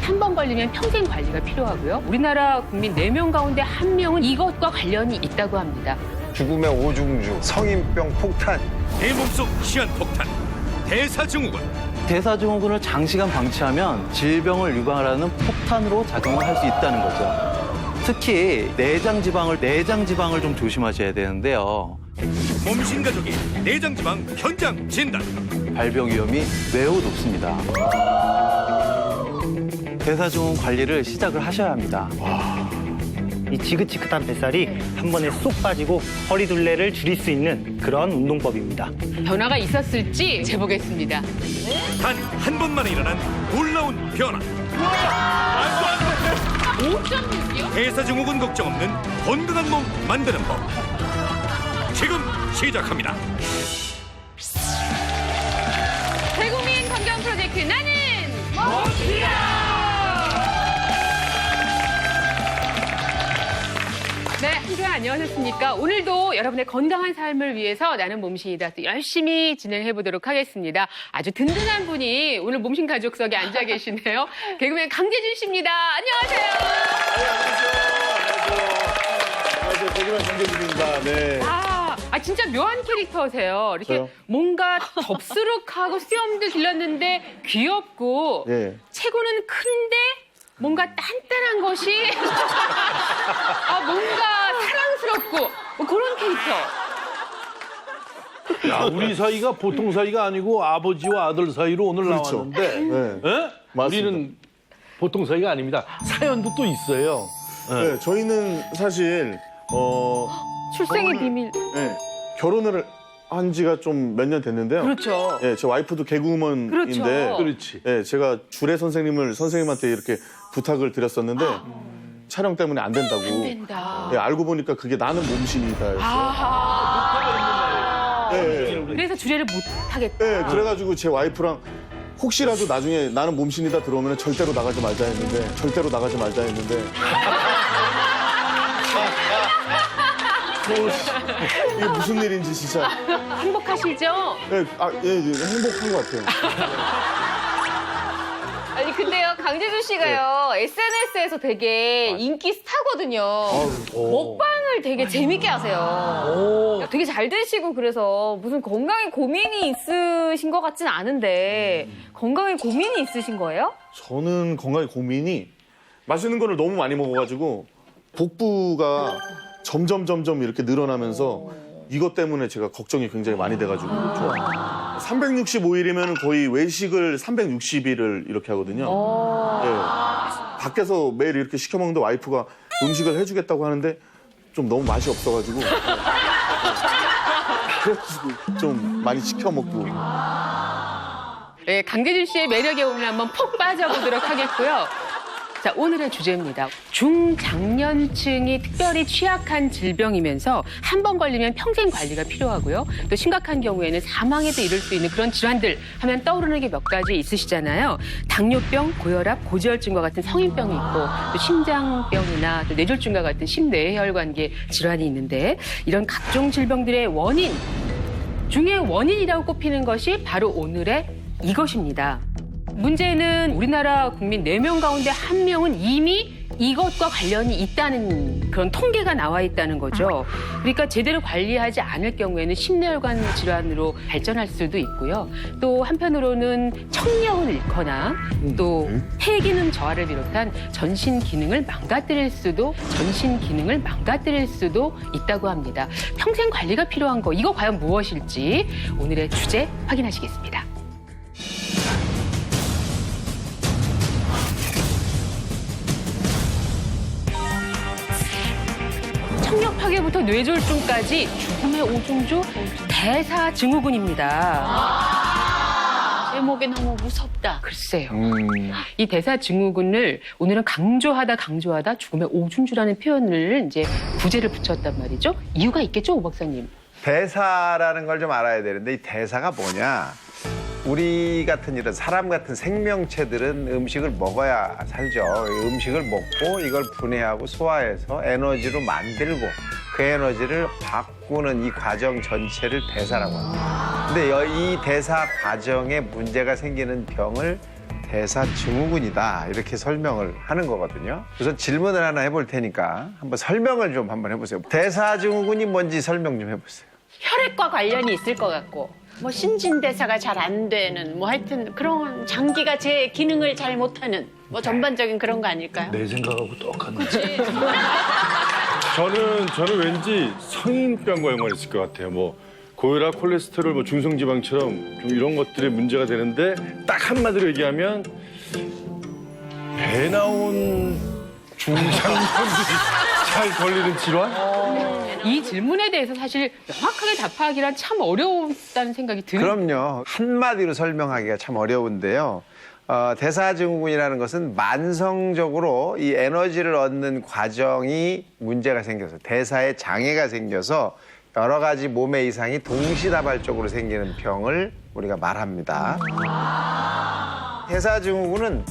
한 번 걸리면 평생 관리가 필요하고요. 우리나라 국민 4명 가운데 1명은 이것과 관련이 있다고 합니다. 죽음의 오중주, 성인병 폭탄. 내 몸속 시한폭탄, 대사증후군. 대사증후군을 장시간 방치하면 질병을 유발하는 폭탄으로 작용을 할 수 있다는 거죠. 특히 내장 지방을 좀 조심하셔야 되는데요. 몸신 가족이 내장지방 현장 진단. 발병 위험이 매우 높습니다. 대사증후군 관리를 시작을 하셔야 합니다. 이 지긋지긋한 뱃살이 한 번에 쏙 빠지고 허리 둘레를 줄일 수 있는 그런 운동법입니다. 변화가 있었을지 재보겠습니다. 단 한 번만에 일어난 놀라운 변화. 5.6이요? 대사증후군 걱정 없는 건강한 몸 만드는 법. 지금 시작합니다. 대국민 건강 프로젝트 나는 몸이야! 네, 한주간 안녕하셨습니까? 오늘도 여러분의 건강한 삶을 위해서 나는 몸신이다 또 열심히 진행해 보도록 하겠습니다. 아주 든든한 분이 오늘 몸신 가족석에 앉아 계시네요. 개그맨 강재준 씨입니다. 안녕하세요. 안녕하세요. 개그맨 강재준입니다. 네. 진짜 묘한 캐릭터세요. 이렇게 저요? 뭔가 덥수룩하고 수염도 길렀는데 귀엽고 체구는 큰데 뭔가 단단한 것이 뭔가 사랑스럽고 뭐 그런 캐릭터. 야, 우리 사이가 보통 사이가 아니고 아버지와 아들 사이로 오늘 그렇죠. 나왔는데 네. 우리는 보통 사이가 아닙니다. 사연도 또 있어요. 네, 저희는 사실 출생의 비밀. 네, 결혼을 한 지가 좀 몇 년 됐는데요. 그렇죠. 제 와이프도 개그우먼인데 그렇죠. 그렇지. 제가 주례 선생님한테 이렇게 부탁을 드렸었는데 촬영 때문에 안 된다고. 안 된다. 알고 보니까 그게 나는 몸신이다였어요. 아하. 그래서 주례를 못 하겠다. 그래가지고 제 와이프랑 혹시라도 나중에 나는 몸신이다 들어오면 절대로 나가지 말자 했는데 이게 무슨 일인지 진짜. 행복하시죠? 행복한 것 같아요. 아니 근데요 강재준 씨가요 SNS에서 되게 인기 스타거든요. 먹방을 되게 재밌게 하세요. 되게 잘 드시고 그래서 무슨 건강에 고민이 있으신 것 같진 않은데 건강에 고민이 있으신 거예요? 저는 건강에 고민이 맛있는 거를 너무 많이 먹어가지고 복부가 점점 이렇게 늘어나면서 이것 때문에 제가 걱정이 굉장히 많이 돼가지고 365일이면 거의 외식을 360일을 이렇게 하거든요. 밖에서 매일 이렇게 시켜 먹는데 와이프가 음식을 해주겠다고 하는데 좀 너무 맛이 없어가지고 그래가지고 좀 많이 시켜 먹고. 네, 강재준 씨의 매력에 오늘 한번 푹 빠져보도록 하겠고요. 자, 오늘의 주제입니다. 중장년층이 특별히 취약한 질병이면서 한 번 걸리면 평생 관리가 필요하고요. 또 심각한 경우에는 사망에도 이를 수 있는 그런 질환들 하면 떠오르는 게 몇 가지 있으시잖아요. 당뇨병, 고혈압, 고지혈증과 같은 성인병이 있고 또 심장병이나 또 뇌졸중과 같은 심뇌혈관계 질환이 있는데 이런 각종 질병들의 원인 중에 원인이라고 꼽히는 것이 바로 오늘의 이것입니다. 문제는 우리나라 국민 4명 가운데 1명은 이미 이것과 관련이 있다는 그런 통계가 나와 있다는 거죠. 그러니까 제대로 관리하지 않을 경우에는 심뇌혈관 질환으로 발전할 수도 있고요. 또 한편으로는 청력을 잃거나 또 폐기능 저하를 비롯한 전신 기능을 망가뜨릴 수도 있다고 합니다. 평생 관리가 필요한 거 이거 과연 무엇일지 오늘의 주제 확인하시겠습니다. 청력 파괴부터 뇌졸중까지 죽음의 오중주 대사증후군입니다. 제목이 너무 무섭다. 글쎄요. 이 대사증후군을 오늘은 강조하다 죽음의 오중주라는 표현을 이제 부제를 붙였단 말이죠. 이유가 있겠죠, 오 박사님? 대사라는 걸 좀 알아야 되는데 이 대사가 뭐냐? 우리 같은 이런 사람 같은 생명체들은 음식을 먹어야 살죠. 음식을 먹고 이걸 분해하고 소화해서 에너지로 만들고 그 에너지를 바꾸는 이 과정 전체를 대사라고 합니다. 근데 이 대사 과정에 문제가 생기는 병을 대사증후군이다 이렇게 설명을 하는 거거든요. 우선 질문을 하나 해볼 테니까 한번 설명을 좀 한번 해보세요. 대사증후군이 뭔지 설명 좀 해보세요. 혈액과 관련이 있을 것 같고 뭐 신진대사가 잘 안 되는 뭐 하여튼 그런 장기가 제 기능을 잘 못하는 뭐 전반적인 그런 거 아닐까요? 내 생각하고 똑같네. 저는 왠지 성인병과 연관이 있을 것 같아요. 뭐 고혈압, 콜레스테롤, 뭐 중성지방처럼 좀 이런 것들이 문제가 되는데 딱 한마디로 얘기하면 배 나온 중장년들이 잘 걸리는 질환? 이 질문에 대해서 사실 명확하게 답하기란 참 어렵다는 생각이 드는. 그럼요. 한마디로 설명하기가 참 어려운데요. 대사증후군이라는 것은 만성적으로 이 에너지를 얻는 과정이 문제가 생겨서 대사에 장애가 생겨서 여러 가지 몸의 이상이 동시다발적으로 생기는 병을 우리가 말합니다. 대사증후군은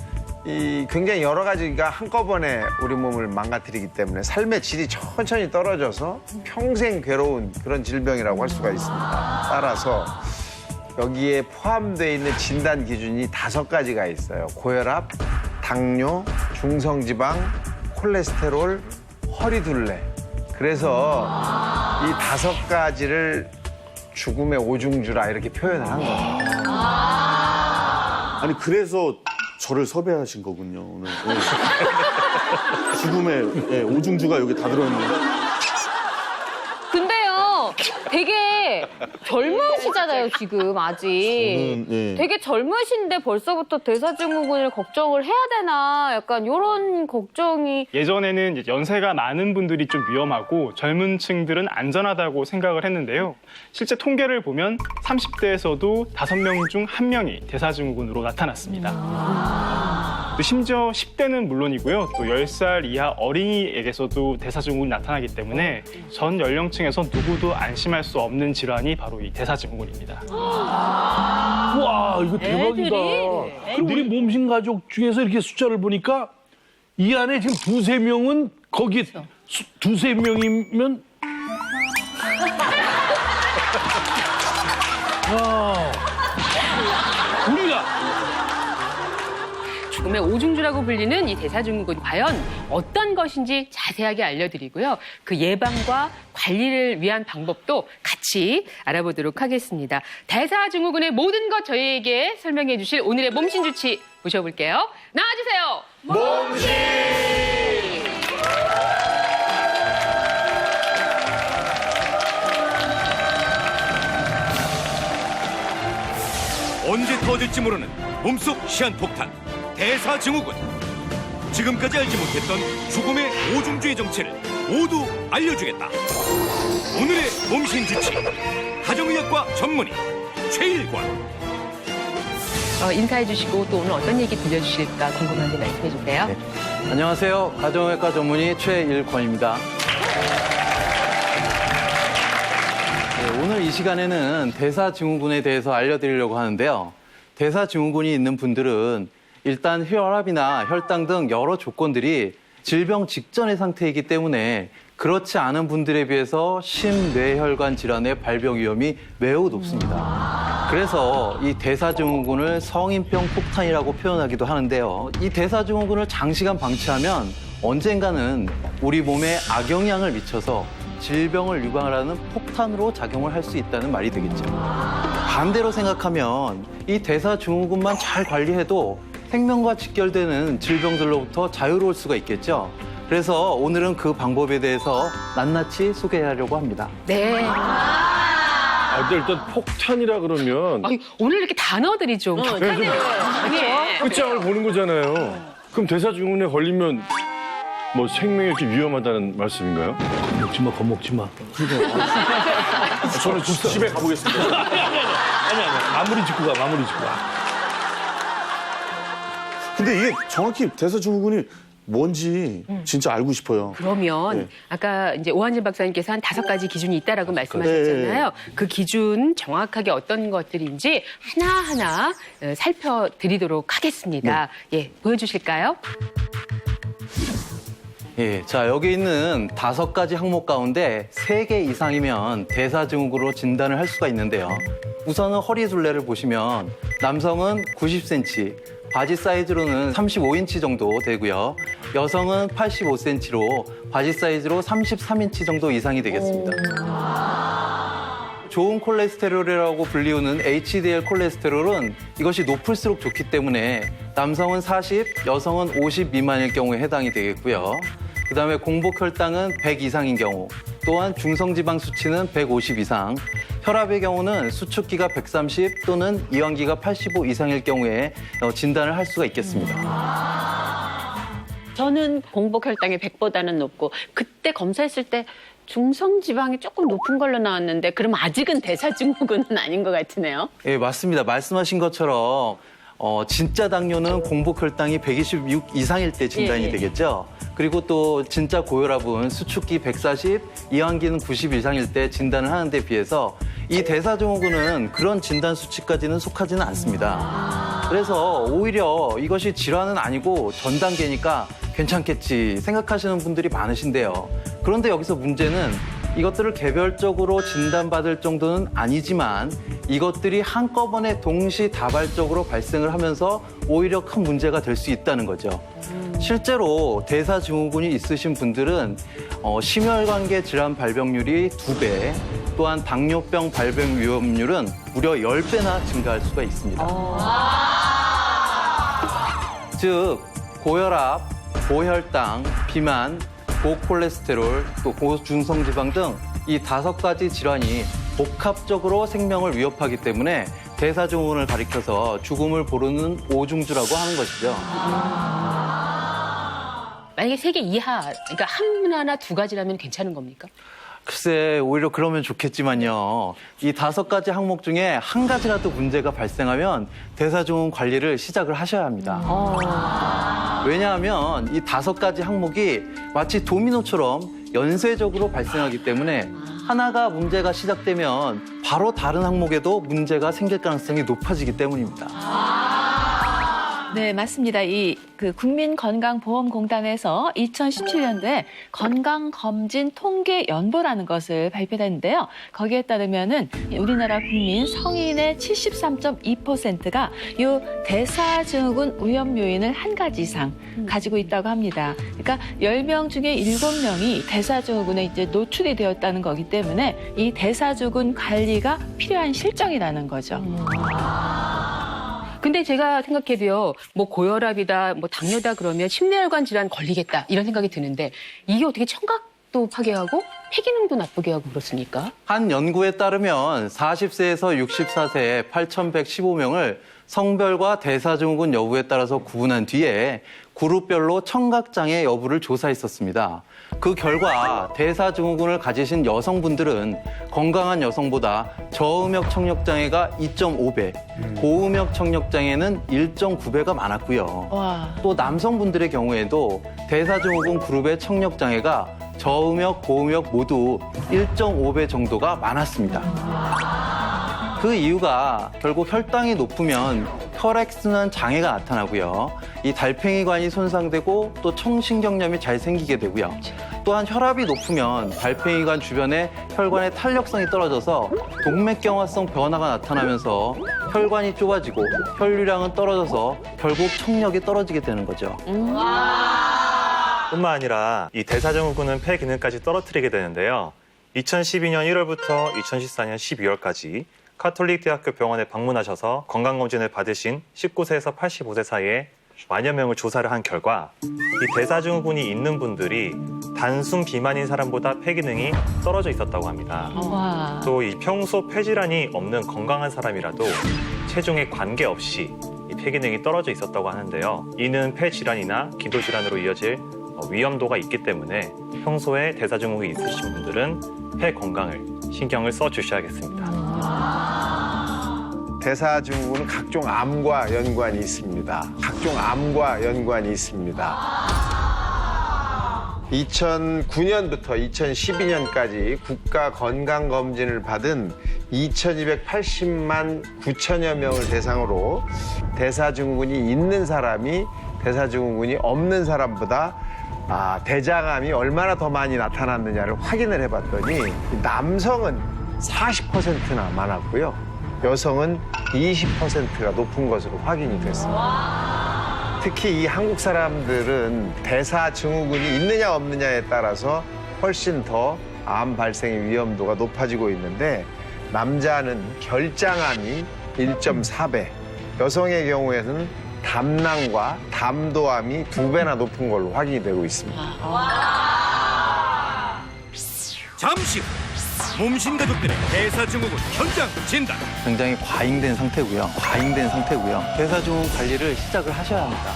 굉장히 여러 가지가 한꺼번에 우리 몸을 망가뜨리기 때문에 삶의 질이 천천히 떨어져서 평생 괴로운 그런 질병이라고 할 수가 있습니다. 따라서 여기에 포함되어 있는 진단 기준이 5가지가 있어요. 고혈압, 당뇨, 중성지방, 콜레스테롤, 허리둘레. 그래서 이 5가지를 죽음의 오중주라 이렇게 표현을 한 거예요. 아니 그래서 저를 섭외하신 거군요 오늘. 네. 죽음의 오중주가 여기 다 들어있는. 근데요, 되게 젊으시잖아요, 지금 아직. 되게 젊으신데 벌써부터 대사증후군을 걱정을 해야 되나 약간 이런 걱정이. 예전에는 이제 연세가 많은 분들이 좀 위험하고 젊은 층들은 안전하다고 생각을 했는데요. 실제 통계를 보면 30대에서도 5명 중 1명이 대사증후군으로 나타났습니다. 또 심지어 10대는 물론이고요. 또 10살 이하 어린이에게서도 대사증후군이 나타나기 때문에 전 연령층에서 누구도 안심할 수 없는 질환이 바로 이 대사증후군입니다. 와, 이거 대박이다. 그리고 우리 몸신 가족 중에서 이렇게 숫자를 보니까 이 안에 지금 2-3명은 거기에 2-3명이면 야, 우리가 죽음의 오중주라고 불리는 이 대사증후군 과연 어떤 것인지 자세하게 알려드리고요. 그 예방과 관리를 위한 방법도 같이 알아보도록 하겠습니다. 대사증후군의 모든 것 저희에게 설명해 주실 오늘의 몸신 주치 모셔볼게요. 나와주세요. 몸신! 언제 터질지 모르는 몸속 시한폭탄 대사증후군. 지금까지 알지 못했던 죽음의 오중주의 정체를 모두 알려주겠다. 오늘의 몸신 주치 가정의학과 전문의 최일권. 인사해 주시고 또 오늘 어떤 얘기 들려주실까 궁금한데 말씀해 주세요. 네. 안녕하세요. 가정의학과 전문의 최일권입니다. 네, 오늘 이 시간에는 대사증후군에 대해서 알려드리려고 하는데요. 대사증후군이 있는 분들은 일단 혈압이나 혈당 등 여러 조건들이 질병 직전의 상태이기 때문에 그렇지 않은 분들에 비해서 심뇌혈관 질환의 발병 위험이 매우 높습니다. 그래서 이 대사증후군을 성인병 폭탄이라고 표현하기도 하는데요. 이 대사증후군을 장시간 방치하면 언젠가는 우리 몸에 악영향을 미쳐서 질병을 유발하는 폭탄으로 작용을 할 수 있다는 말이 되겠죠. 반대로 생각하면 이 대사증후군만 잘 관리해도 생명과 직결되는 질병들로부터 자유로울 수가 있겠죠. 그래서 오늘은 그 방법에 대해서 낱낱이 소개하려고 합니다. 네. 근데 일단 폭탄이라 그러면 오늘 이렇게 단어들이 좀 격하네요. 끝장을 보는 거잖아요. 그럼 대사증후군에 걸리면 뭐 생명이 이렇게 위험하다는 말씀인가요? 겁먹지 마, 겁먹지 마. 저는 집에 가보겠습니다. 아니. 마무리 짓고 가. 근데 이게 정확히 대사증후군이 뭔지 진짜 알고 싶어요. 그러면 네. 아까 이제 오한진 박사님께서 한 5가지 기준이 있다라고 말씀하셨잖아요. 그 기준 정확하게 어떤 것들인지 하나하나 살펴드리도록 하겠습니다. 예, 보여주실까요? 예, 자, 여기 있는 5가지 항목 가운데 3개 이상이면 대사증후군으로 진단을 할 수가 있는데요. 우선은 허리 둘레를 보시면 남성은 90cm, 바지 사이즈로는 35인치 정도 되고요. 여성은 85cm로 바지 사이즈로 33인치 정도 이상이 되겠습니다. 좋은 콜레스테롤이라고 불리우는 HDL 콜레스테롤은 이것이 높을수록 좋기 때문에 남성은 40, 여성은 50 미만일 경우에 해당이 되겠고요. 그다음에 공복 혈당은 100 이상인 경우, 또한 중성지방 수치는 150 이상, 혈압의 경우는 수축기가 130 또는 이완기가 85 이상일 경우에 진단을 할 수가 있겠습니다. 저는 공복 혈당이 100보다는 높고 그때 검사했을 때 중성 지방이 조금 높은 걸로 나왔는데 그럼 아직은 대사증후군은 아닌 것 같으네요. 예, 맞습니다. 말씀하신 것처럼 진짜 당뇨는 공복 혈당이 126 이상일 때 진단이 되겠죠. 그리고 또 진짜 고혈압은 수축기 140, 이완기는 90 이상일 때 진단을 하는 데 비해서 이 대사증후군은 그런 진단 수치까지는 속하지는 않습니다. 그래서 오히려 이것이 질환은 아니고 전 단계니까 괜찮겠지 생각하시는 분들이 많으신데요. 그런데 여기서 문제는 이것들을 개별적으로 진단받을 정도는 아니지만 이것들이 한꺼번에 동시다발적으로 발생을 하면서 오히려 큰 문제가 될 수 있다는 거죠. 실제로 대사증후군이 있으신 분들은 심혈관계 질환 발병률이 2배, 또한 당뇨병 발병 위험률은 무려 10배나 증가할 수가 있습니다. 즉 고혈압, 고혈당, 비만, 고콜레스테롤, 또 고중성지방 등 이 5가지 질환이 복합적으로 생명을 위협하기 때문에 대사증후군을 가리켜서 죽음을 부르는 오중주라고 하는 것이죠. 만약에 3개 이하, 그러니까 하나, 2가지라면 괜찮은 겁니까? 글쎄, 오히려 그러면 좋겠지만요. 이 5가지 항목 중에 한 가지라도 문제가 발생하면 대사증후군 관리를 시작을 하셔야 합니다. 왜냐하면 이 5가지 항목이 마치 도미노처럼 연쇄적으로 발생하기 때문에 하나가 문제가 시작되면 바로 다른 항목에도 문제가 생길 가능성이 높아지기 때문입니다. 네, 맞습니다. 국민건강보험공단에서 2017년도에 건강검진 통계연보라는 것을 발표했는데요. 거기에 따르면은 우리나라 국민 성인의 73.2%가 이 대사증후군 위험 요인을 한 가지 이상 가지고 있다고 합니다. 그러니까 10명 중에 7명이 대사증후군에 이제 노출이 되었다는 거기 때문에 이 대사증후군 관리가 필요한 실정이라는 거죠. 근데 제가 생각해도요, 뭐 고혈압이다, 뭐 당뇨다 그러면 심내혈관 질환 걸리겠다 이런 생각이 드는데 이게 어떻게 청각도 파괴하고 폐기능도 나쁘게 하고 그렇습니까? 한 연구에 따르면 40세에서 64세의 8,115명을 성별과 대사증후군 여부에 따라서 구분한 뒤에 그룹별로 청각장애 여부를 조사했었습니다. 그 결과 대사증후군을 가지신 여성분들은 건강한 여성보다 저음역 청력장애가 2.5배, 고음역 청력장애는 1.9배가 많았고요. 또 남성분들의 경우에도 대사증후군 그룹의 청력장애가 저음역, 고음역 모두 1.5배 정도가 많았습니다. 그 이유가 결국 혈당이 높으면 혈액순환 장애가 나타나고요. 이 달팽이관이 손상되고 또 청신경염이 잘 생기게 되고요. 또한 혈압이 높으면 달팽이관 주변에 혈관의 탄력성이 떨어져서 동맥경화성 변화가 나타나면서 혈관이 좁아지고 혈류량은 떨어져서 결국 청력이 떨어지게 되는 거죠. 뿐만 아니라 이 대사증후군은 폐 기능까지 떨어뜨리게 되는데요. 2012년 1월부터 2014년 12월까지 카톨릭 대학교 병원에 방문하셔서 건강검진을 받으신 19세에서 85세 사이에 만여 명을 조사를 한 결과 이 대사증후군이 있는 분들이 단순 비만인 사람보다 폐 기능이 떨어져 있었다고 합니다. 또 이 평소 폐질환이 없는 건강한 사람이라도 체중에 관계없이 이 폐 기능이 떨어져 있었다고 하는데요. 이는 폐질환이나 기도질환으로 이어질 위험도가 있기 때문에 평소에 대사증후군이 있으신 분들은 폐 건강을 신경을 써주셔야겠습니다. 대사증후군은 각종 암과 연관이 있습니다. 각종 암과 연관이 있습니다. 2009년부터 2012년까지 국가건강검진을 받은 2,280만 9천여 명을 대상으로 대사증후군이 있는 사람이 대사증후군이 없는 사람보다 대장암이 얼마나 더 많이 나타났느냐를 확인을 해봤더니 남성은 40%나 많았고요. 여성은 20%가 높은 것으로 확인이 됐습니다. 특히 이 한국 사람들은 대사증후군이 있느냐 없느냐에 따라서 훨씬 더 암 발생의 위험도가 높아지고 있는데 남자는 결장암이 1.4배, 여성의 경우에는 담낭과 담도암이 2배나 높은 걸로 확인이 되고 있습니다. 잠시 후 몸신 가족들의 대사증후군 현장 진단. 굉장히 과잉된 상태고요. 대사증후군 관리를 시작을 하셔야 합니다.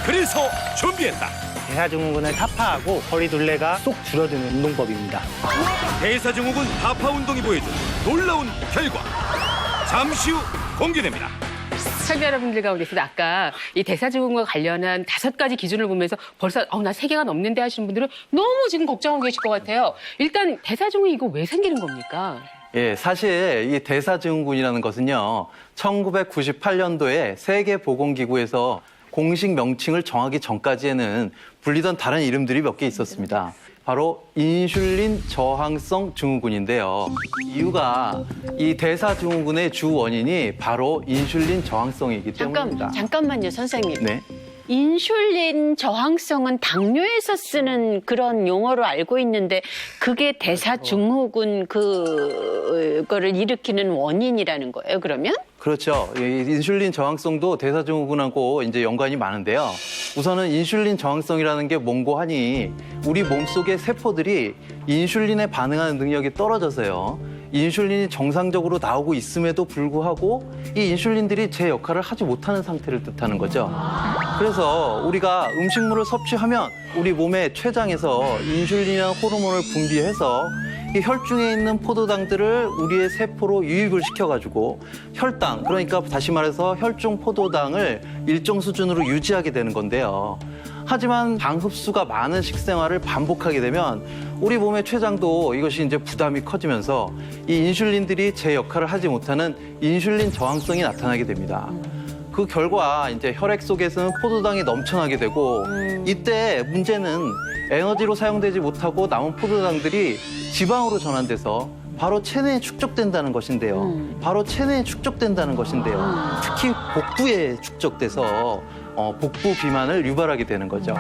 그래서 준비했다. 대사증후군을 타파하고 허리둘레가 쏙 줄어드는 운동법입니다. 대사증후군 타파 운동이 보여준 놀라운 결과. 잠시 후 공개됩니다. 시청자 여러분들 가운데서도 아까 이 대사증후군과 관련한 5가지 기준을 보면서 벌써 나 3개가 넘는데 하시는 분들은 너무 지금 걱정하고 계실 것 같아요. 일단 대사증후군 이거 왜 생기는 겁니까? 예, 사실 이 대사증후군이라는 것은요, 1998년도에 세계보건기구에서 공식 명칭을 정하기 전까지에는 불리던 다른 이름들이 몇 개 있었습니다. 바로 인슐린 저항성 증후군인데요. 이유가 이 대사증후군의 주 원인이 바로 인슐린 저항성이기 때문입니다. 잠깐만요, 선생님. 네. 인슐린 저항성은 당뇨에서 쓰는 그런 용어로 알고 있는데 그게 대사증후군 그거를 일으키는 원인이라는 거예요, 그러면? 그렇죠. 이 인슐린 저항성도 대사증후군하고 이제 연관이 많은데요. 우선은 인슐린 저항성이라는 게 뭔고 하니 우리 몸속의 세포들이 인슐린에 반응하는 능력이 떨어져서요. 인슐린이 정상적으로 나오고 있음에도 불구하고 이 인슐린들이 제 역할을 하지 못하는 상태를 뜻하는 거죠. 그래서 우리가 음식물을 섭취하면 우리 몸의 췌장에서 인슐린이라는 호르몬을 분비해서 이 혈중에 있는 포도당들을 우리의 세포로 유입을 시켜가지고 혈당, 그러니까 다시 말해서 혈중 포도당을 일정 수준으로 유지하게 되는 건데요. 하지만 당 흡수가 많은 식생활을 반복하게 되면 우리 몸의 췌장도 이것이 이제 부담이 커지면서 이 인슐린들이 제 역할을 하지 못하는 인슐린 저항성이 나타나게 됩니다. 그 결과 이제 혈액 속에서는 포도당이 넘쳐나게 되고 이때 문제는 에너지로 사용되지 못하고 남은 포도당들이 지방으로 전환돼서 바로 체내에 축적된다는 것인데요. 특히 복부에 축적돼서 복부 비만을 유발하게 되는 거죠.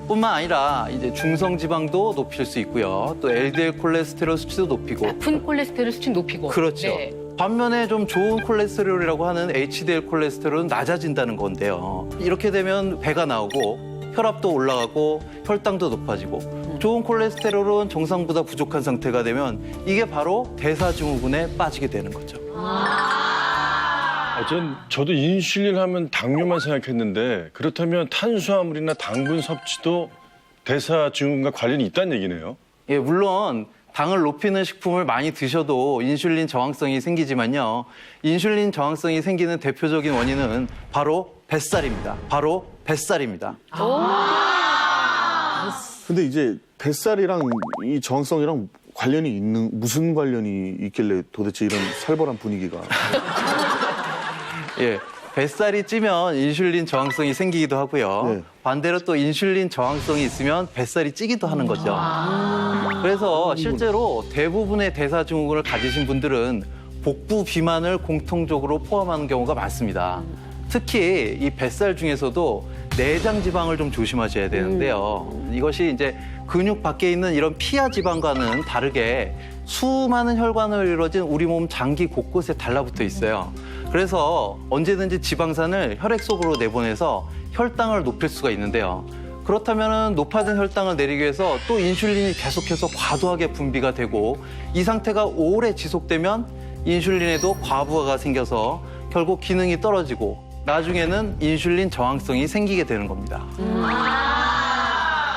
뿐만 아니라 이제 중성 지방도 높일 수 있고요. 또 LDL 콜레스테롤 수치도 높이고. 나쁜 콜레스테롤 수치 높이고. 그렇죠. 네. 반면에 좀 좋은 콜레스테롤이라고 하는 HDL 콜레스테롤은 낮아진다는 건데요. 이렇게 되면 배가 나오고 혈압도 올라가고 혈당도 높아지고 좋은 콜레스테롤은 정상보다 부족한 상태가 되면 이게 바로 대사증후군에 빠지게 되는 거죠. 저도 인슐린 하면 당뇨만 생각했는데 그렇다면 탄수화물이나 당분 섭취도 대사증후군과 관련이 있다는 얘기네요. 예, 물론 당을 높이는 식품을 많이 드셔도 인슐린 저항성이 생기지만요. 인슐린 저항성이 생기는 대표적인 원인은 바로 뱃살입니다. 근데 이제 뱃살이랑 이 저항성이랑 무슨 관련이 있길래 도대체 이런 살벌한 분위기가. 예, 뱃살이 찌면 인슐린 저항성이 생기기도 하고요. 네. 반대로 또 인슐린 저항성이 있으면 뱃살이 찌기도 하는 거죠. 그래서 실제로 대부분의 대사증후군을 가지신 분들은 복부 비만을 공통적으로 포함하는 경우가 많습니다. 특히 이 뱃살 중에서도 내장 지방을 좀 조심하셔야 되는데요. 이것이 이제 근육 밖에 있는 이런 피하 지방과는 다르게 수많은 혈관으로 이루어진 우리 몸 장기 곳곳에 달라붙어 있어요. 그래서 언제든지 지방산을 혈액 속으로 내보내서 혈당을 높일 수가 있는데요. 그렇다면 높아진 혈당을 내리기 위해서 또 인슐린이 계속해서 과도하게 분비가 되고 이 상태가 오래 지속되면 인슐린에도 과부하가 생겨서 결국 기능이 떨어지고 나중에는 인슐린 저항성이 생기게 되는 겁니다.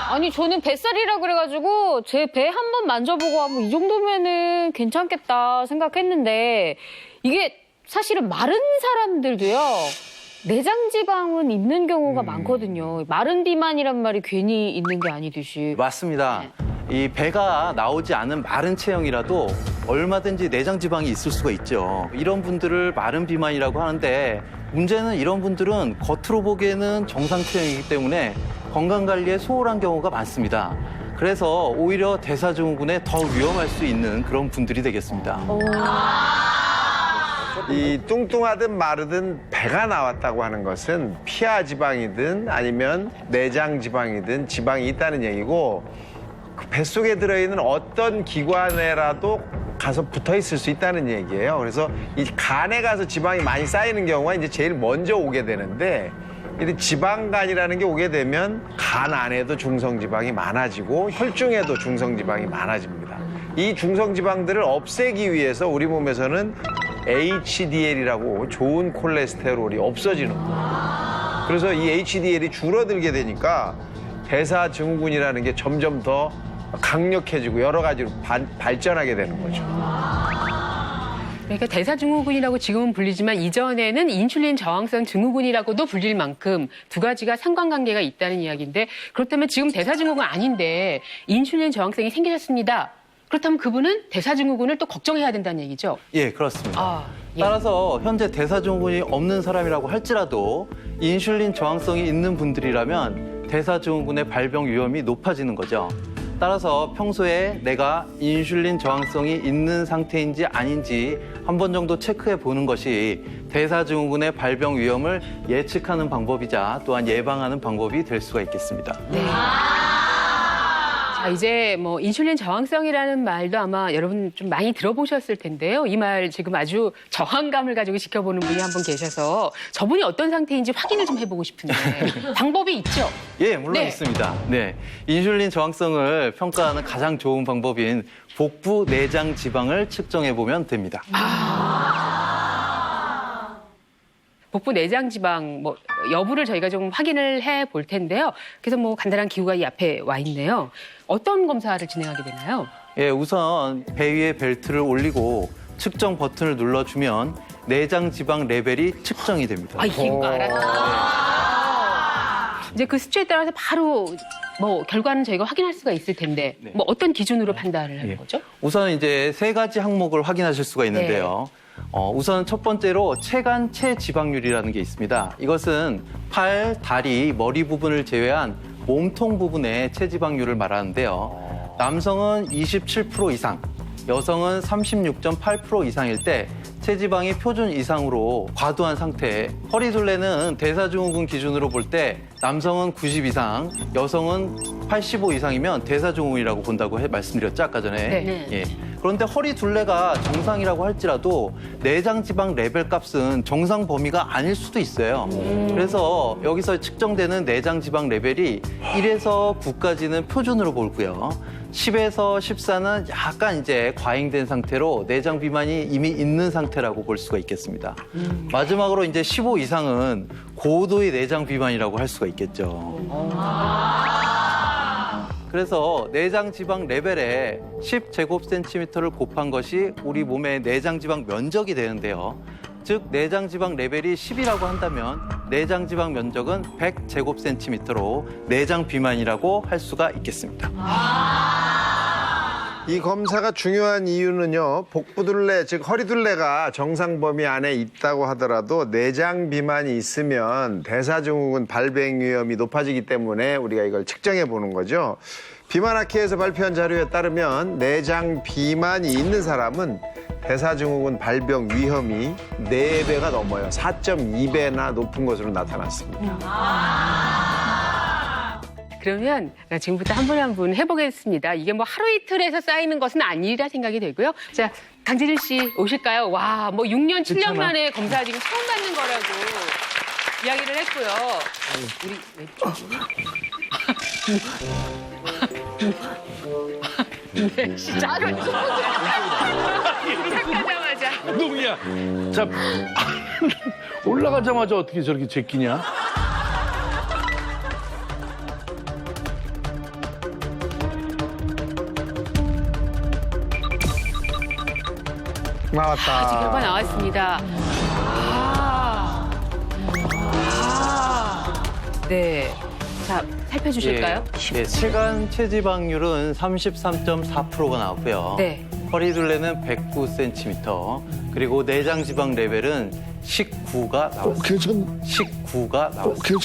아니 저는 뱃살이라 그래가지고 제 배 한 번 만져보고 이 정도면은 괜찮겠다 생각했는데 이게 사실은 마른 사람들도요. 내장 지방은 있는 경우가 많거든요. 마른 비만이란 말이 괜히 있는 게 아니듯이. 맞습니다. 이 배가 나오지 않은 마른 체형이라도 얼마든지 내장 지방이 있을 수가 있죠. 이런 분들을 마른 비만이라고 하는데 문제는 이런 분들은 겉으로 보기에는 정상 체형이기 때문에 건강관리에 소홀한 경우가 많습니다. 그래서 오히려 대사증후군에 더 위험할 수 있는 그런 분들이 되겠습니다. 이 뚱뚱하든 마르든 배가 나왔다고 하는 것은 피하 지방이든 아니면 내장 지방이든 지방이 있다는 얘기고 그 뱃속에 들어있는 어떤 기관에라도 가서 붙어 있을 수 있다는 얘기예요. 그래서 이 간에 가서 지방이 많이 쌓이는 경우가 이제 제일 먼저 오게 되는데 이 지방간이라는 게 오게 되면 간 안에도 중성지방이 많아지고 혈중에도 중성지방이 많아집니다. 이 중성지방들을 없애기 위해서 우리 몸에서는 HDL이라고 좋은 콜레스테롤이 없어지는 거예요. 그래서 이 HDL이 줄어들게 되니까 대사증후군이라는 게 점점 더 강력해지고 여러 가지로 발전하게 되는 거죠. 그러니까 대사증후군이라고 지금은 불리지만 이전에는 인슐린 저항성 증후군이라고도 불릴 만큼 두 가지가 상관관계가 있다는 이야기인데 그렇다면 지금 대사증후군 아닌데 인슐린 저항성이 생기셨습니다. 그렇다면 그분은 대사증후군을 또 걱정해야 된다는 얘기죠? 예, 그렇습니다. 예. 따라서 현재 대사증후군이 없는 사람이라고 할지라도 인슐린 저항성이 있는 분들이라면 대사증후군의 발병 위험이 높아지는 거죠. 따라서 평소에 내가 인슐린 저항성이 있는 상태인지 아닌지 한 번 정도 체크해 보는 것이 대사증후군의 발병 위험을 예측하는 방법이자 또한 예방하는 방법이 될 수가 있겠습니다. 네. 자, 이제 뭐 인슐린 저항성이라는 말도 아마 여러분 좀 많이 들어보셨을 텐데요. 이 말 지금 아주 저항감을 가지고 지켜보는 분이 한 분 계셔서 저분이 어떤 상태인지 확인을 좀 해보고 싶은데 방법이 있죠? 예, 물론 있습니다. 네, 인슐린 저항성을 평가하는 가장 좋은 방법인 복부 내장 지방을 측정해 보면 됩니다. 복부 내장 지방 뭐 여부를 저희가 좀 확인을 해 볼 텐데요. 그래서 뭐 간단한 기구가 이 앞에 와 있네요. 어떤 검사를 진행하게 되나요? 예, 우선 배 위에 벨트를 올리고 측정 버튼을 눌러주면 내장 지방 레벨이 측정이 됩니다. 이거 알았어요. 이제 그 수치에 따라서 바로 뭐 결과는 저희가 확인할 수가 있을 텐데 뭐 어떤 기준으로 판단을 하는 거죠? 우선 이제 세 가지 항목을 확인하실 수가 있는데요. 우선 첫 번째로 체간 체지방률이라는 게 있습니다. 이것은 팔, 다리, 머리 부분을 제외한 몸통 부분의 체지방률을 말하는데요. 남성은 27% 이상, 여성은 36.8% 이상일 때 체지방이 표준 이상으로 과도한 상태, 허리둘레는 대사증후군 기준으로 볼 때 남성은 90 이상, 여성은 85 이상이면 대사증후군이라고 본다고 말씀드렸죠, 아까 전에. 네. 예. 그런데 허리둘레가 정상이라고 할지라도 내장지방 레벨 값은 정상 범위가 아닐 수도 있어요. 그래서 여기서 측정되는 내장지방 레벨이 1에서 9까지는 표준으로 보고요. 10에서 14는 약간 이제 과잉된 상태로 내장 비만이 이미 있는 상태라고 볼 수가 있겠습니다. 마지막으로 이제 15 이상은 고도의 내장 비만이라고 할 수가 있겠죠. 그래서 내장 지방 레벨에 10제곱센티미터를 곱한 것이 우리 몸의 내장 지방 면적이 되는데요. 즉 내장 지방 레벨이 10이라고 한다면 내장 지방 면적은 100제곱센티미터로 내장 비만이라고 할 수가 있겠습니다. 이 검사가 중요한 이유는요. 복부둘레, 즉 허리둘레가 정상 범위 안에 있다고 하더라도 내장 비만이 있으면 대사증후군 발병 위험이 높아지기 때문에 우리가 이걸 측정해 보는 거죠. 비만학회에서 발표한 자료에 따르면 내장 비만이 있는 사람은 대사증후군 발병 위험이 4배가 넘어요. 4.2배나 높은 것으로 나타났습니다. 그러면 지금부터 한 분 한 분 해보겠습니다. 이게 뭐 하루 이틀에서 쌓이는 것은 아니라 생각이 되고요. 자, 강재준 씨 오실까요? 와, 뭐 6년, 7년 만에 검사 지금 처음 받는 거라고 이야기를 했고요. 우리 네, 시작을 시작하자마자. 누구야? 자, 올라가자마자 어떻게 저렇게 제끼냐? 나왔다. 지금 결과 나왔습니다. 네. 자, 살펴주실까요? 예, 체간 체지방률은 33.4%가 나왔고요. 네. 허리둘레는 109cm, 그리고 내장 지방 레벨은 19가 나왔습니다. 괜찮. 19가 나왔습니다.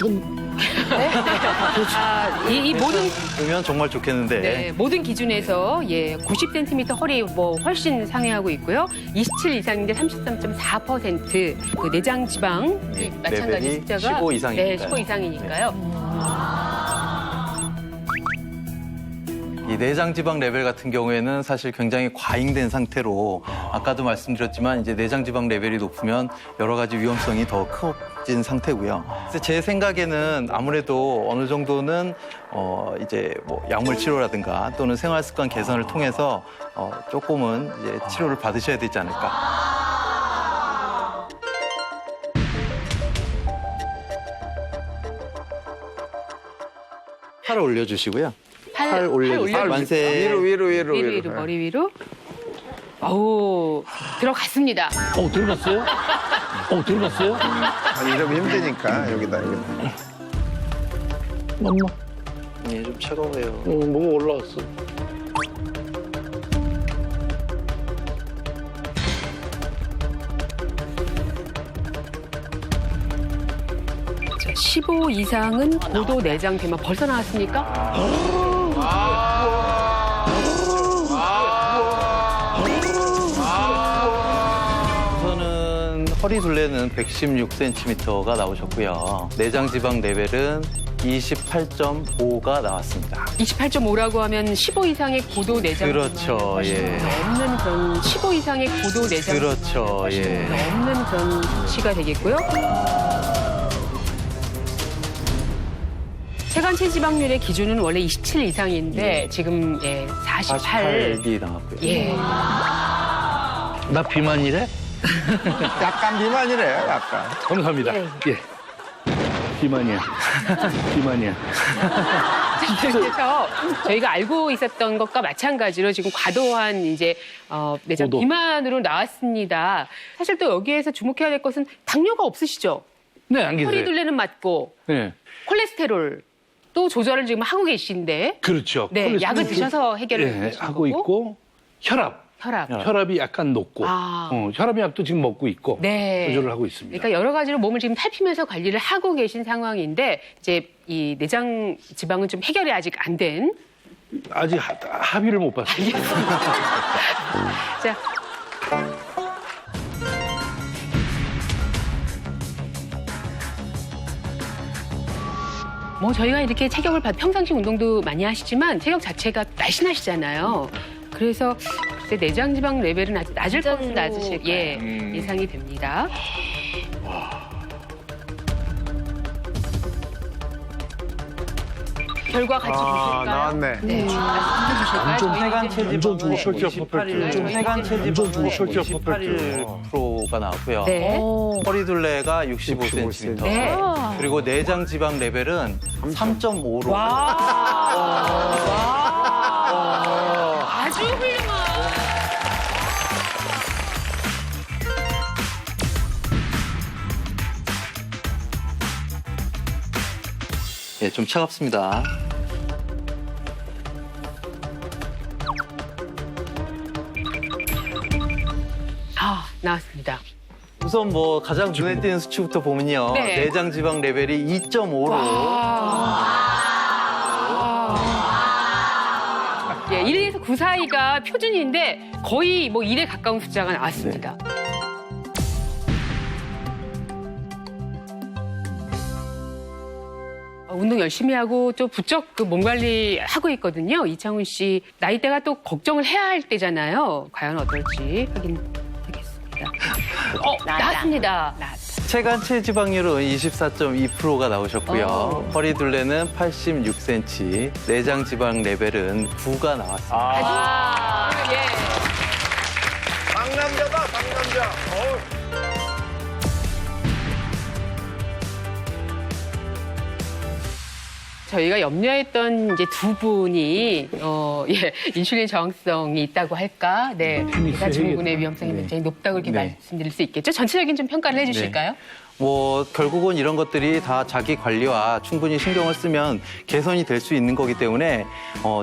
괜찮. 이 모든 보면 정말 좋겠는데. 네, 모든 기준에서 90cm 허리 훨씬 상회하고 있고요. 27 이상인데 33.4% 그 내장 지방 마찬가지 레벨이 숫자가 15 이상이니까요. 네, 15 이상이니까요. 이 내장 지방 레벨 같은 경우에는 사실 굉장히 과잉된 상태로 아까도 말씀드렸지만 이제 내장 지방 레벨이 높으면 여러 가지 위험성이 더 커진 상태고요. 그래서 제 생각에는 아무래도 어느 정도는 이제 뭐 약물 치료라든가 또는 생활 습관 개선을 통해서 조금은 이제 치료를 받으셔야 되지 않을까. 팔을 올려주시고요. 팔 올려주세요. 만세. 위로. 머리 위로. 어우, 들어갔습니다. 들어갔어요? 들어갔어요? 아니, 이러면 힘드니까 여기다. 엄마. 예, 좀 차가워요. 뭐가 올라왔어. 자, 15 이상은 고도 내장 비만 벌써 나왔습니까? 우선은 허리 둘레는 116cm가 나오셨고요. 내장 지방 레벨은 28.5가 나왔습니다. 28.5라고 하면 15 이상의 고도 내장 그렇죠, 예. 없는 그런 15 이상의 고도 내장 그렇죠, 예. 없는 그런 수치가 되겠고요. 체간 체지방률의 기준은 원래 27 이상인데 지금 48. 48이 나왔고요. 예. 나 비만이래? 약간 비만이래, 약간. 감사합니다. 예. 비만이야. 비만이야. 그래서 저희가 알고 있었던 것과 마찬가지로 지금 과도한 이제 내장 고도. 비만으로 나왔습니다. 사실 또 여기에서 주목해야 될 것은 당뇨가 없으시죠? 네, 안 계세요. 허리 둘레는 맞고 네. 콜레스테롤 또 조절을 지금 하고 계신데 그렇죠. 네, 콜레스테롤 약을 드셔서 해결을 예, 하시는 하고 거고. 있고 혈압. 혈압이 약간 높고 혈압 약도 지금 먹고 있고 네. 조절을 하고 있습니다. 그러니까 여러 가지로 몸을 지금 살피면서 관리를 하고 계신 상황인데 이제 이 내장 지방은 좀 해결이 아직 안 된. 아직 합의를 못 봤어요. 자. 뭐 저희가 이렇게 체격을 평상시 운동도 많이 하시지만 체격 자체가 날씬하시잖아요. 그래서 글쎄 내장 지방 레벨은 아직 낮을 것은 낮으실 예상이 됩니다. 결과 같이 보실까요? 나왔네. 네. 해간 체지방은 해간 체지방은 설정 28%가 나왔고요. 네. 허리 둘레가 65cm. 네. 그리고 내장 지방 레벨은 3.5로. 아주 훌륭한. 예, 좀 차갑습니다. 나왔습니다. 우선 뭐 가장 눈에 띄는 수치부터 보면요. 네. 내장 지방 레벨이 2.5로. 예, 1에서 9 사이가 표준인데 거의 뭐 1에 가까운 숫자가 나왔습니다. 운동 열심히 하고 또 부쩍 그 몸 관리 하고 있거든요. 이창훈 씨 나이대가 또 걱정을 해야 할 때잖아요. 과연 어떨지 확인하겠습니다. 나왔습니다. 체간 체지방률은 24.2%가 나오셨고요. 허리 둘레는 86cm, 내장 지방 레벨은 9가 나왔습니다. 상남자다, 상남자. 저희가 염려했던 이제 두 분이 인슐린 저항성이 있다고 할까? 네, 대사증후군의 위험성이 굉장히 높다고 이렇게 말씀드릴 수 있겠죠. 전체적인 좀 평가를 해주실까요? 결국은 이런 것들이 다 자기 관리와 충분히 신경을 쓰면 개선이 될 수 있는 거기 때문에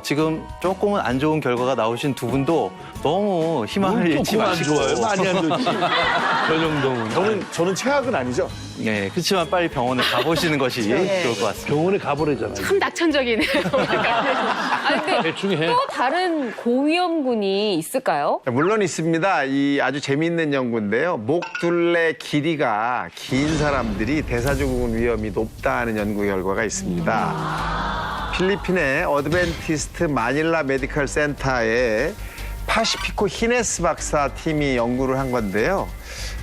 지금 조금은 안 좋은 결과가 나오신 두 분도 너무 희망을 잃지 조금 안 마시고. 좋아요. 많이 안 좋지. 저 정도면. 저는 최악은 아니죠. 네, 그렇지만 빨리 병원에 가보시는 것이 좋을 것 같습니다. 병원에 가보래잖아요. 참 낙천적이네요. 근데 대충 해. 또 다른 고위험군이 있을까요? 물론 있습니다. 이 아주 재미있는 연구인데요. 목둘레 길이가 긴 사람들이 대사증후군 위험이 높다는 연구 결과가 있습니다. 필리핀의 어드벤티스트 마닐라 메디컬 센터의 파시피코 히네스 박사 팀이 연구를 한 건데요.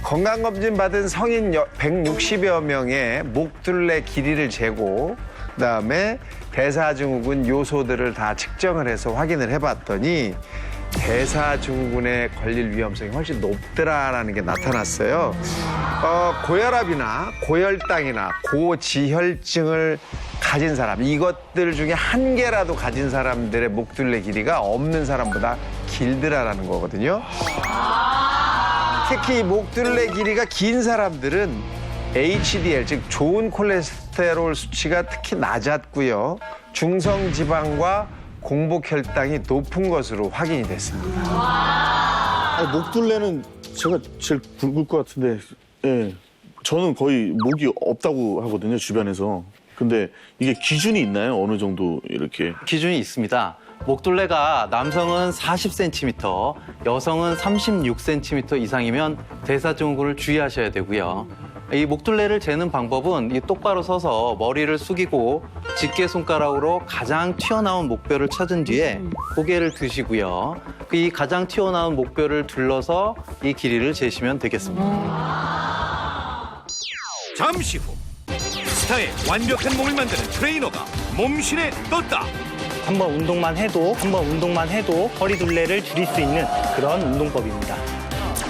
건강검진 받은 성인 160여 명의 목둘레 길이를 재고 그다음에 대사증후군 요소들을 다 측정을 해서 확인을 해봤더니 대사증후군에 걸릴 위험성이 훨씬 높더라라는 게 나타났어요. 고혈압이나 고혈당이나 고지혈증을 가진 사람, 이것들 중에 한 개라도 가진 사람들의 목둘레 길이가 없는 사람보다 길더라라는 거거든요. 특히 목둘레 길이가 긴 사람들은 HDL, 즉 좋은 콜레스테롤 수치가 특히 낮았고요. 중성지방과 공복혈당이 높은 것으로 확인이 됐습니다. 목둘레는 제가 제일 굵을 것 같은데, 예. 저는 거의 목이 없다고 하거든요, 주변에서. 근데 이게 기준이 있나요? 어느 정도 이렇게? 기준이 있습니다. 목둘레가 남성은 40cm, 여성은 36cm 이상이면 대사증후군을 주의하셔야 되고요. 이 목둘레를 재는 방법은 이 똑바로 서서 머리를 숙이고 집게 손가락으로 가장 튀어나온 목뼈를 찾은 뒤에 고개를 드시고요. 이 가장 튀어나온 목뼈를 둘러서 이 길이를 재시면 되겠습니다. 잠시 후 스타의 완벽한 몸을 만드는 트레이너가 몸신에 떴다. 한번 운동만 해도 허리둘레를 줄일 수 있는 그런 운동법입니다.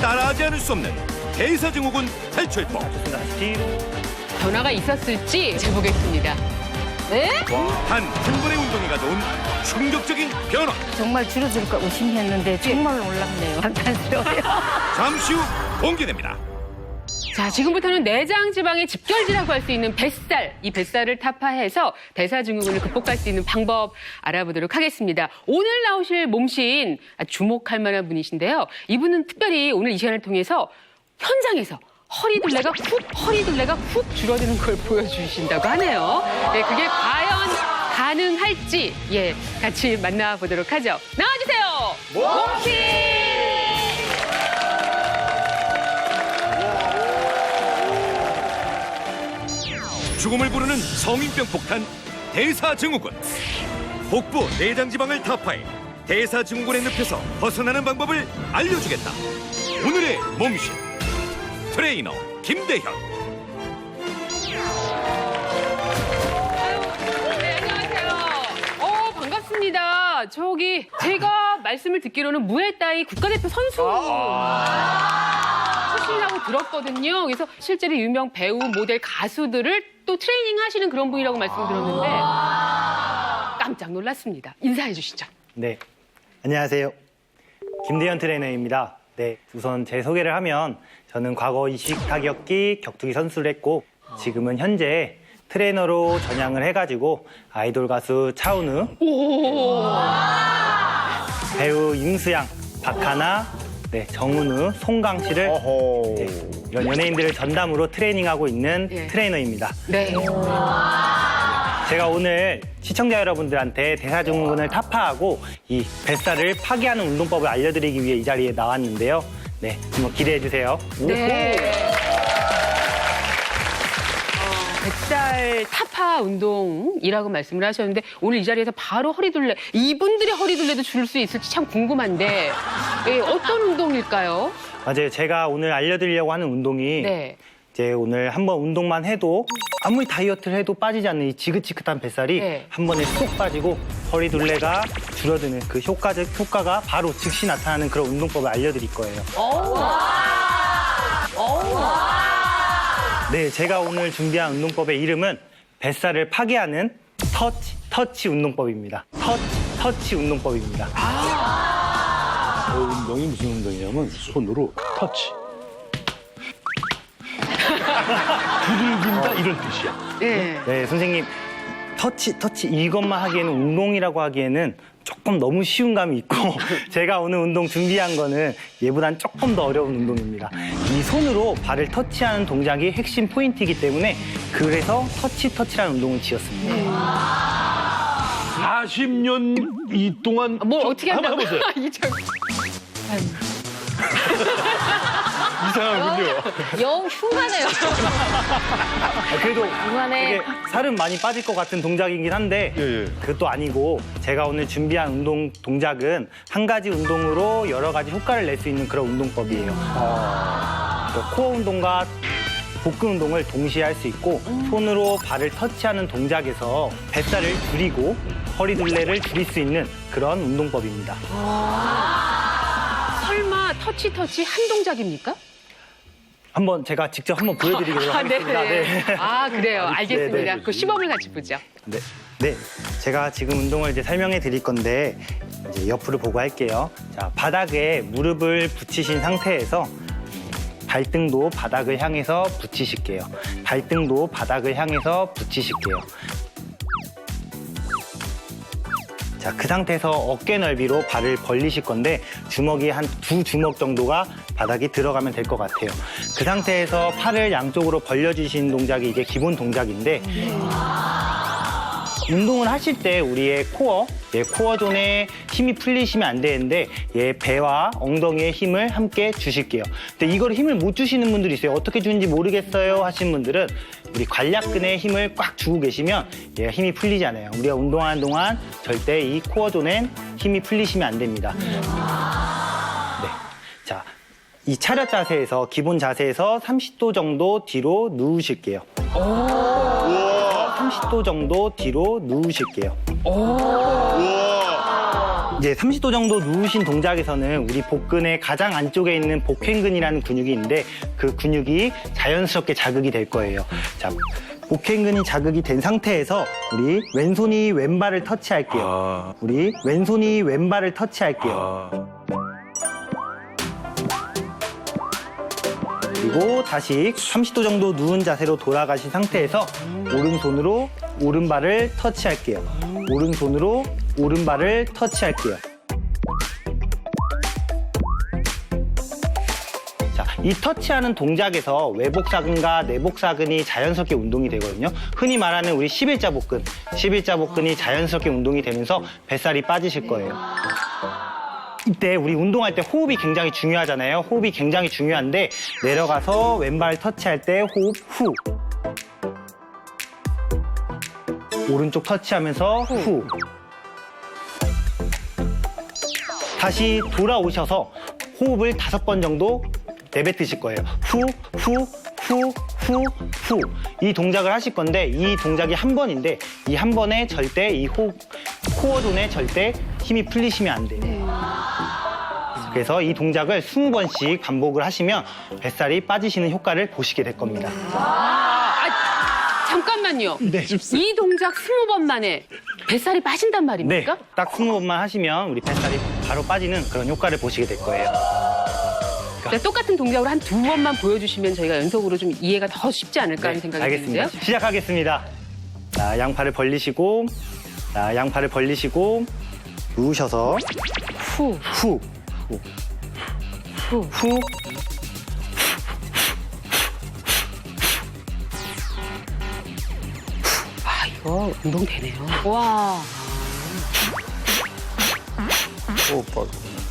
따라하지 않을 수 없는 대사증후군 탈출법. 변화가 있었을지 재보겠습니다. 네? 단 한 번의 운동이 가져온 충격적인 변화. 정말 줄어들까 의심했는데 정말 놀랍네요. 감탄스러워요. 잠시 후 공개됩니다. 자, 지금부터는 내장 지방의 집결지라고 할 수 있는 뱃살, 이 뱃살을 타파해서 대사증후군을 극복할 수 있는 방법 알아보도록 하겠습니다. 오늘 나오실 몸신 주목할 만한 분이신데요. 이분은 특별히 오늘 이 시간을 통해서 현장에서 허리둘레가 훅 줄어드는 걸 보여주신다고 하네요. 네, 그게 과연 가능할지 같이 만나보도록 하죠. 나와주세요. 몸신! 죽음을 부르는 성인병 폭탄 대사증후군. 복부 내장지방을 타파해 대사증후군의 늪에서 벗어나는 방법을 알려주겠다. 오늘의 몸신 트레이너 김대현. 네, 안녕하세요. 반갑습니다. 저기 제가 말씀을 듣기로는 무에타이 국가대표 선수 출신이라고 들었거든요. 그래서 실제로 유명 배우, 모델, 가수들을 또 트레이닝 하시는 그런 분이라고 말씀을 들었는데 깜짝 놀랐습니다. 인사해 주시죠. 네, 안녕하세요. 김대현 트레이너입니다. 네, 우선 제 소개를 하면 저는 과거 이식 타격기, 격투기 선수를 했고 지금은 현재 트레이너로 전향을 해가지고 아이돌 가수 차은우, 배우 임수양, 박하나, 정은우, 송강 씨를 이런 연예인들을 전담으로 트레이닝하고 있는 트레이너입니다. 네. 제가 오늘 시청자 여러분들한테 대사증후군을 타파하고 이 뱃살을 파괴하는 운동법을 알려드리기 위해 이 자리에 나왔는데요. 네, 한번 기대해 주세요. 네. 뱃살 타파 운동이라고 말씀을 하셨는데 오늘 이 자리에서 바로 허리둘레, 이분들의 허리둘레도 줄일 수 있을지 참 궁금한데 어떤 운동일까요? 맞아요. 제가 오늘 알려드리려고 하는 운동이 이제 오늘 한번 운동만 해도 아무리 다이어트를 해도 빠지지 않는 이 지긋지긋한 뱃살이 한 번에 쏙 빠지고 허리둘레가 줄어드는 그 효과가 바로 즉시 나타나는 그런 운동법을 알려드릴 거예요. 네, 제가 오늘 준비한 운동법의 이름은 뱃살을 파괴하는 터치 운동법입니다. 터치 운동법입니다. 운동이 무슨 운동이냐면 손으로 터치. 두들긴다 이런 뜻이야. 네. 네, 선생님. 터치 이것만 하기에는 운동이라고 하기에는 조금 너무 쉬운 감이 있고 제가 오늘 운동 준비한 거는 얘보단 조금 더 어려운 운동입니다. 이 손으로 발을 터치하는 동작이 핵심 포인트이기 때문에 그래서 터치라는 운동을 지었습니다. 40년 동안 뭘 어떻게 한번 한다고? 해보세요. 이상하군요. 영 흉하네요. 그래도 흉하네. 되게 살은 많이 빠질 것 같은 동작이긴 한데 그것도 아니고 제가 오늘 준비한 운동 동작은 한 가지 운동으로 여러 가지 효과를 낼 수 있는 그런 운동법이에요. 코어 운동과 복근 운동을 동시에 할 수 있고 손으로 발을 터치하는 동작에서 뱃살을 줄이고 허리 둘레를 줄일 수 있는 그런 운동법입니다. 설마 터치 한 동작입니까? 한번 제가 직접 한번 보여드리도록 하겠습니다. 네. 아, 그래요. 알겠습니다. 네네. 그 시범을 같이 보죠. 네, 제가 지금 운동을 이제 설명해 드릴 건데 이제 옆으로 보고 할게요. 자, 바닥에 무릎을 붙이신 상태에서 발등도 바닥을 향해서 붙이실게요. 발등도 바닥을 향해서 붙이실게요. 자, 그 상태에서 어깨 넓이로 발을 벌리실 건데 주먹이 한 2주먹 정도가 바닥에 들어가면 될 것 같아요. 그 상태에서 팔을 양쪽으로 벌려주시는 동작이 이게 기본 동작인데 운동을 하실 때 우리의 코어 존에 힘이 풀리시면 안 되는데 배와 엉덩이에 힘을 함께 주실게요. 근데 이걸 힘을 못 주시는 분들이 있어요. 어떻게 주는지 모르겠어요 하시는 분들은 우리 관략근에 힘을 꽉 주고 계시면 얘가 힘이 풀리지 않아요. 우리가 운동하는 동안 절대 이 코어 존엔 힘이 풀리시면 안 됩니다. 네. 자, 이 차렷 자세에서 기본 자세에서 30도 정도 뒤로 누우실게요. 30도 정도 뒤로 누우실게요. 이제 30도 정도 누우신 동작에서는 우리 복근의 가장 안쪽에 있는 복횡근이라는 근육이 있는데 그 근육이 자연스럽게 자극이 될 거예요. 자, 복횡근이 자극이 된 상태에서 우리 왼손이 왼발을 터치할게요. 우리 왼손이 왼발을 터치할게요. 그리고 다시 30도 정도 누운 자세로 돌아가신 상태에서 오른손으로 오른발을 터치할게요. 오른손으로 오른발을 터치할게요. 자, 이 터치하는 동작에서 외복사근과 내복사근이 자연스럽게 운동이 되거든요. 흔히 말하는 우리 11자 복근이 자연스럽게 운동이 되면서 뱃살이 빠지실 거예요. 이때 우리 운동할 때 호흡이 굉장히 중요하잖아요. 호흡이 굉장히 중요한데 내려가서 왼발 터치할 때 호흡 후. 오른쪽 터치하면서 후. 다시 돌아오셔서 호흡을 5번 정도 내뱉으실 거예요. 후, 후, 후, 후, 후. 이 동작을 하실 건데 이 동작이 한 번인데 이 한 번에 절대 이 코어 존에 절대 힘이 풀리시면 안 돼요. 그래서 이 동작을 20번씩 반복을 하시면 뱃살이 빠지시는 효과를 보시게 될 겁니다. 잠깐만요. 네. 이 동작 20번 만에 뱃살이 빠진단 말입니까? 네, 딱 20번만 하시면 우리 뱃살이 바로 빠지는 그런 효과를 보시게 될 거예요. 그러니까 똑같은 동작으로 한 2번만 보여주시면 저희가 연속으로 좀 이해가 더 쉽지 않을까 하는 생각이 알겠습니다. 드는데요. 시작하겠습니다. 자, 양팔을 벌리시고 누우셔서 후. 아, 이거 운동 되네요. 와.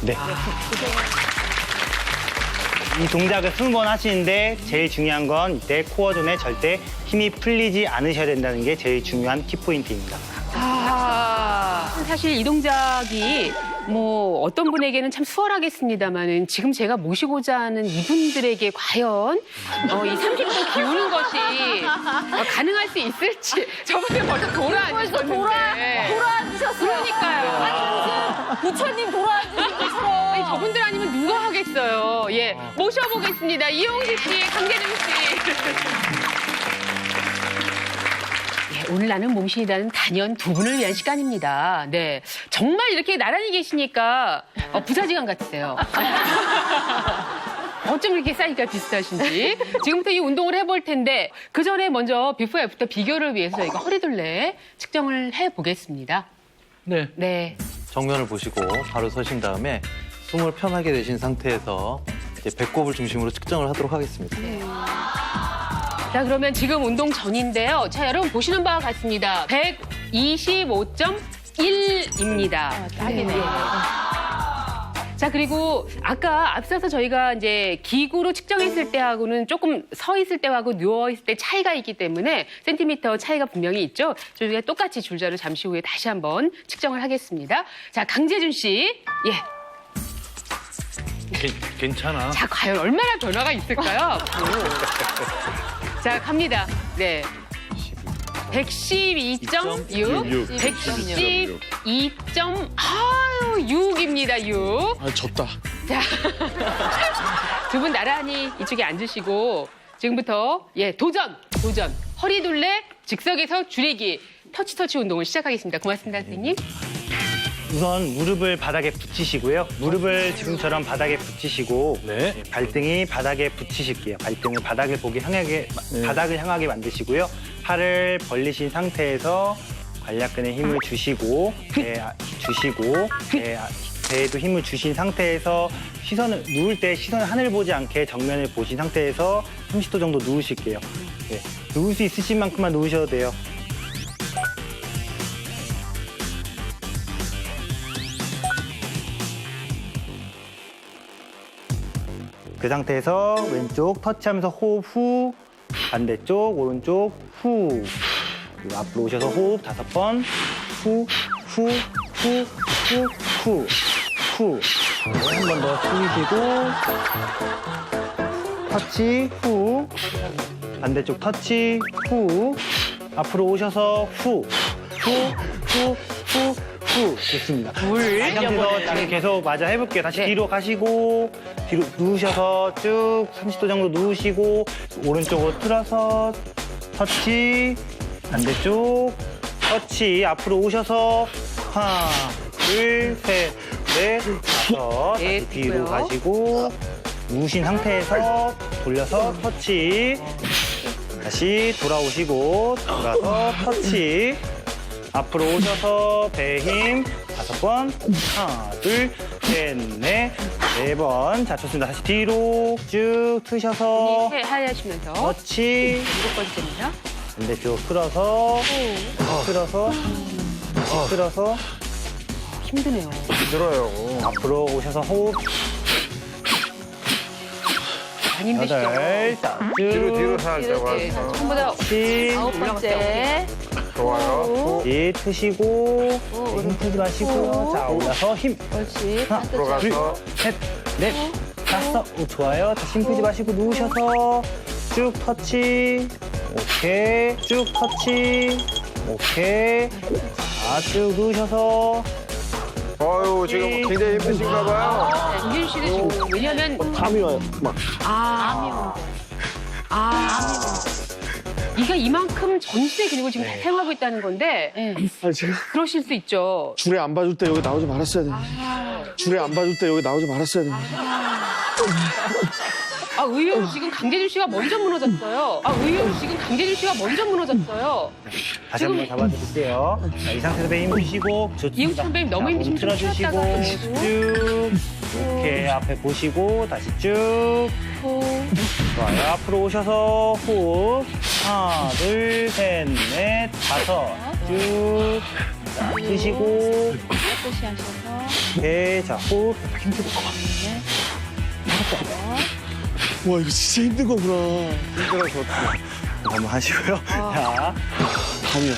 네. 이 동작을 20번 하시는데 제일 중요한 건 이때 코어존에 절대 힘이 풀리지 않으셔야 된다는 게 제일 중요한 키포인트입니다. 사실 이 동작이 뭐 어떤 분에게는 참 수월하겠습니다만은 지금 제가 모시고자 하는 이분들에게 과연 이 30도 기우는 것이 가능할 수 있을지 저분들 벌써 돌아앉으셨는데. 돌아앉으셨어요. 그러니까요. 부처님 돌아앉으신 것처럼. 아니, 저분들 아니면 누가 하겠어요. 예, 모셔보겠습니다. 이용식 씨, 강계준 씨. 오늘 나는 몸신이라는 단연 두 분을 위한 시간입니다. 네, 정말 이렇게 나란히 계시니까 부사지간 같으세요. 어쩜 이렇게 사이즈가 비슷하신지. 지금부터 이 운동을 해볼 텐데 그 전에 먼저 비포 애프터 비교를 위해서 저희가 허리둘레 측정을 해보겠습니다. 네. 네. 정면을 보시고 바로 서신 다음에 숨을 편하게 내신 상태에서 이제 배꼽을 중심으로 측정을 하도록 하겠습니다. 자, 그러면 지금 운동 전인데요. 자, 여러분 보시는 바와 같습니다. 125.1입니다. 딱이네. 자, 그리고 아까 앞서서 저희가 이제 기구로 측정했을 때하고는 조금 서 있을 때하고 누워 있을 때 차이가 있기 때문에 센티미터 차이가 분명히 있죠. 저희가 똑같이 줄자를 잠시 후에 다시 한번 측정을 하겠습니다. 자, 강재준 씨. 예. 괜찮아. 자, 과연 얼마나 변화가 있을까요? 자, 갑니다. 네. 112.6, 112.6입니다, 6. 아, 졌다. 자, 두 분 나란히 이쪽에 앉으시고 지금부터 도전. 허리둘레 즉석에서 줄이기 터치 운동을 시작하겠습니다. 고맙습니다, 선생님. 우선 무릎을 바닥에 붙이시고요. 무릎을 지금처럼 바닥에 붙이시고 네. 발등이 바닥에 붙이실게요. 발등을 바닥을 바닥을 향하게 만드시고요. 팔을 벌리신 상태에서 관략근에 힘을 주시고 배에도 힘을 주신 상태에서 누울 때 시선을 하늘 보지 않게 정면을 보신 상태에서 30도 정도 누우실게요. 네. 누울 수 있으신 만큼만 누우셔도 돼요. 그 상태에서 왼쪽 터치하면서 호흡 후, 반대쪽 오른쪽 후. 그리고 앞으로 오셔서 호흡 5번. 후, 후, 후, 후, 후, 후. 한 번 더 숙이시고 터치 후. 반대쪽 터치 후. 앞으로 오셔서 후, 후, 후, 후, 후. 좋습니다. 이 상태에서 지금 계속 해볼게요. 다시 뒤로 가시고 뒤로 누우셔서 쭉 30도 정도 누우시고 오른쪽으로 틀어서 터치 반대쪽 터치 앞으로 오셔서 하나 둘 셋 넷 다섯 다시 뒤로 가시고 누우신 상태에서 돌려서 터치 다시 돌아오시고 돌아서 터치 앞으로 오셔서 배 힘 5번 하나 둘 셋 넷 4번 자 좋습니다. 다시 뒤로 쭉 트셔서 하하시면서 터치 7번째입니다. 반대쪽 틀어서 틀어서 힘드네요. 들어요. 앞으로 오셔서 호흡 많이 힘드시죠? 8 뒤로 살짝 와서. 전보다 9번째. 좋아요. 트시고 힘 풀지 마시고요. 자 올라서 힘 그렇지. 하나 들어가서. 셋, 넷, 다섯. 오, 좋아요. 다시 힘 풀지 마시고 누우셔서 쭉 터치. 오케이. 쭉 터치. 오케이. 자, 쭉 누우셔서. 어유 지금 굉장히 힘드신가 봐요. 김준 씨는 지금 왜냐면 감이 와요. 막. 이가 이만큼 전신의 근육을 지금 다 사용하고 있다는 건데 아니, 제가 그러실 수 있죠. 줄에 안 봐줄 때 여기 나오지 말았어야 되는데. 줄에 안 봐줄 때 여기 나오지 말았어야 되는데. 의외로 지금 강재준 씨가 먼저 무너졌어요. 다시 한번 잡아드릴게요. 자, 이 상태에서 배 힘 주시고. 이웅 선배님 너무 힘드시면 좀 틀어주시고. 쉬었다가 쭉. 이렇게 앞에 보시고 다시 쭉. 좋아요. 앞으로 오셔서 호흡. 하나, 둘, 셋, 넷, 다섯. 쭉. 자, 드시고. 깨끗이 하셔서. 오케이. 자, 호흡. 힘들고. 와, 이거 진짜 힘든 거구나. 힘들어서 어떡해. 한번 하시고요. 자. 밤이야,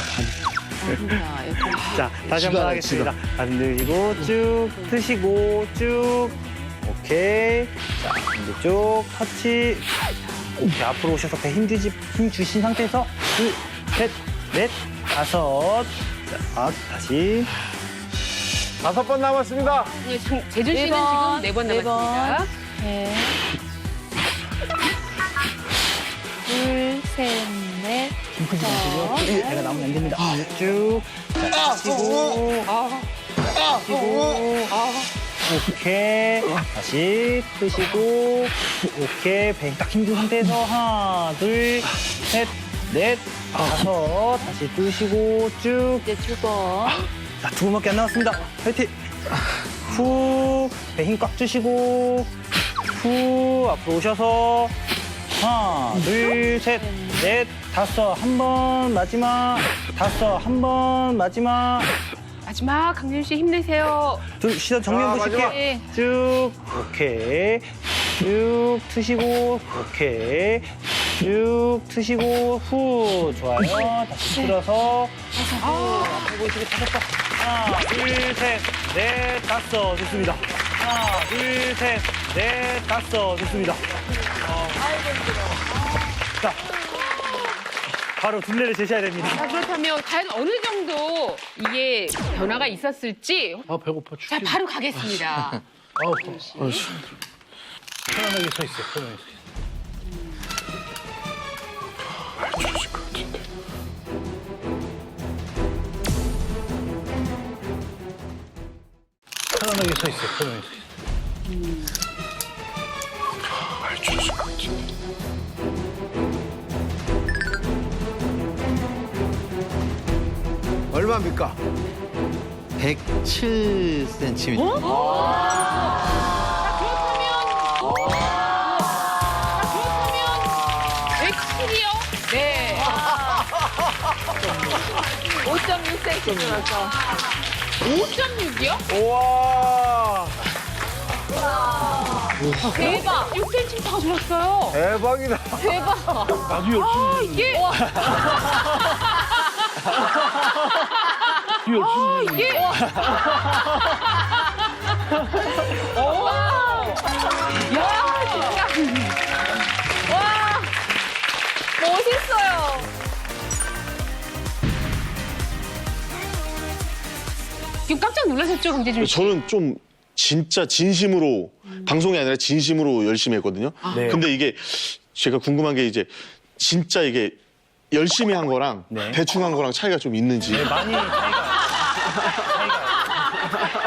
자, 다시 한번 하겠습니다. 반드시고 쭉 트시고 쭉. 오케이. 자, 반대쪽 터치. 오케이. 앞으로 오셔서 배 힘 주신 상태에서 둘, 셋, 넷, 다섯. 자, 다시. 5번 남았습니다. 재준 씨는 지금 4번 남았습니다. 네. 둘, 셋, 넷. 힘 풀지 마시고요. 배가 나오면 안 됩니다. 쭉. 자, 치고. 치고. 오케이. 다시 뜨시고, 오케이. 배 딱 힘든 상태에서 하나, 둘, 셋, 넷, 다섯. 다시 뜨시고, 쭉. 이제 두 번. 자, 두 번밖에 안 남았습니다. 화이팅! 후, 배 힘 꽉 주시고, 후, 앞으로 오셔서, 하나, 둘, 셋, 넷, 다섯, 한 번, 마지막, 다섯, 한 번, 마지막. 마지막 강준 씨 힘내세요. 시선 정면 보실게요. 네. 쭉, 오케이. 쭉 트시고, 오케이. 쭉 트시고, 후, 좋아요. 다시 틀어서, 앞으로 보시고, 다섯 번. 하나, 둘, 셋, 넷, 다섯, 좋습니다. 하나, 둘, 셋, 넷, 다섯, 좋습니다. 자, 바로 둘레를 제시해야 됩니다. 자, 그렇다면 과연 어느 정도 이게 변화가 있었을지 아, 배고파 자, 죽겠네. 바로 가겠습니다. 편안하게 서 있어, 편안하게 서 있어. 좋으실 것 같은데. 편안하게 서 있어, 편안하게 서 있어. 좋으실 것 같은데. 얼마입니까? 107cm. 그렇다면 107이요? 네. 5.6cm. 5.6이요? 우와. 대박. 6cm가 줄었어요. 대박이다. 대박. 나도 열심히. 이게 이게 야, 진짜. 와, 멋있어요. 지금 깜짝 놀라셨죠, 강재준 씨? 저는 좀 진짜 진심으로 방송이 아니라 진심으로 열심히 했거든요. 네. 근데 이게 제가 궁금한 게 이제 진짜 이게 열심히 한 거랑 네. 대충 한 거랑 차이가 좀 있는지. 많이 차이가.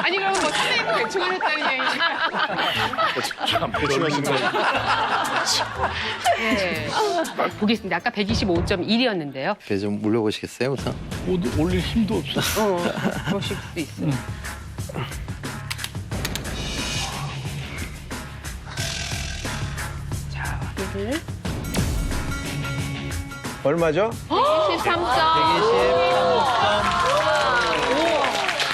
아니, 그러면 뭐 선생님도 대충 하셨다는 얘기니까. 대충 하신 거. 네. 보겠습니다. 아까 125.1이었는데요. 배 좀 물려보시겠어요, 우선? 옷 올릴 힘도 없어. 그러실 수도 있어요. 자, 확인을. 얼마죠? 123.5.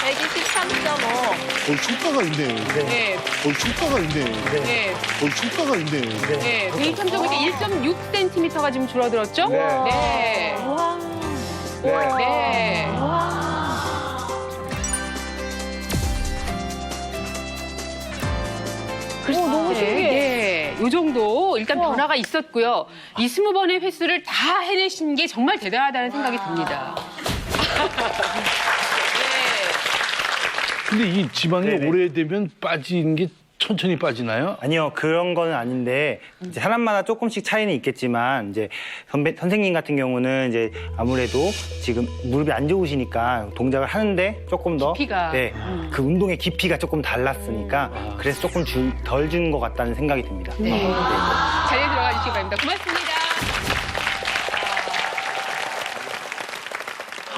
123.5. 촉가가 있네요. 네. 촉가가 있네요. 네. 촉가가 있네요. 네. 123.5가 1.6cm가 지금 줄어들었죠? 네. 네. 네. 네. 너무 신기해. 네, 이 정도 일단 변화가 있었고요. 이 20번의 횟수를 다 해내신 게 정말 대단하다는 생각이 듭니다. 근데 이 지방이 네네. 오래되면 빠지는 게 천천히 빠지나요? 아니요, 그런 거는 아닌데, 이제 사람마다 조금씩 차이는 있겠지만, 이제 선생님 같은 경우는 이제 아무래도 지금 무릎이 안 좋으시니까 동작을 하는데 조금 더. 깊이가. 네. 그 운동의 깊이가 조금 달랐으니까, 그래서 조금 덜 준 것 같다는 생각이 듭니다. 네. 자리에 들어가 주시기 바랍니다. 고맙습니다.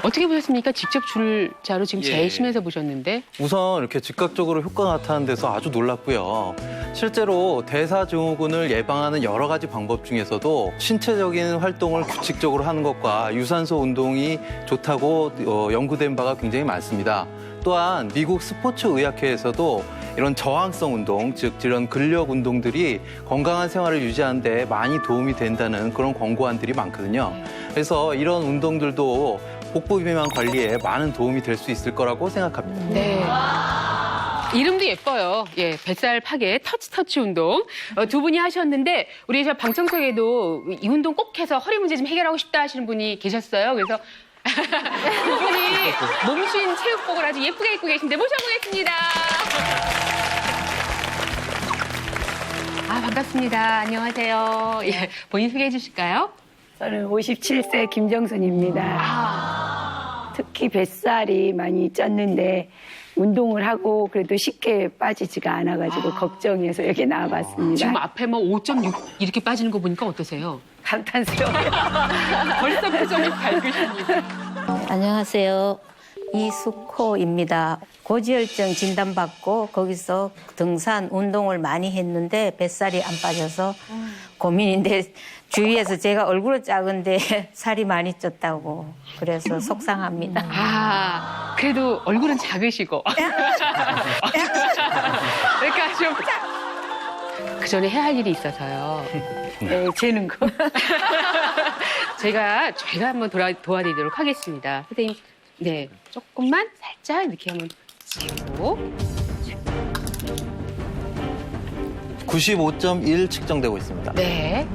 어떻게 보셨습니까? 직접 줄자로 지금 재심해서 보셨는데. 우선 이렇게 즉각적으로 효과가 나타나는 데서 아주 놀랐고요. 실제로 대사증후군을 예방하는 여러 가지 방법 중에서도 신체적인 활동을 규칙적으로 하는 것과 유산소 운동이 좋다고 연구된 바가 굉장히 많습니다. 또한 미국 스포츠 의학회에서도 이런 저항성 운동, 즉 이런 근력 운동들이 건강한 생활을 유지하는 데 많이 도움이 된다는 그런 권고안들이 많거든요. 그래서 이런 운동들도 복부 비만 관리에 많은 도움이 될 수 있을 거라고 생각합니다. 네. 이름도 예뻐요. 예, 뱃살 파괴 터치 운동. 두 분이 하셨는데 우리 저 방청석에도 이 운동 꼭 해서 허리 문제 좀 해결하고 싶다 하시는 분이 계셨어요. 그래서 두 분이 몸쉰 체육복을 아주 예쁘게 입고 계신데 모셔보겠습니다. 아, 반갑습니다. 안녕하세요. 예, 본인 소개해 주실까요? 저는 57세 김정선입니다. 특히 뱃살이 많이 쪘는데 운동을 하고 그래도 쉽게 빠지지가 않아가지고 걱정해서 여기 나와봤습니다. 지금 앞에 뭐 5.6 이렇게 빠지는 거 보니까 어떠세요? 감탄스러워요. 벌써 표정이 밝으십니다. 안녕하세요. 이숙호입니다. 고지혈증 진단받고 거기서 등산 운동을 많이 했는데 뱃살이 안 빠져서 고민인데 주위에서 제가 얼굴은 작은데 살이 많이 쪘다고 그래서 속상합니다. 아, 그래도 얼굴은 작으시고. 그러니까 좀. 그 전에 해야 할 일이 있어서요. 네, 재는 거. 제가 한번 도와드리도록 하겠습니다. 선생님, 네, 조금만 살짝 이렇게 한번 치고. 95.1 측정되고 있습니다. 네.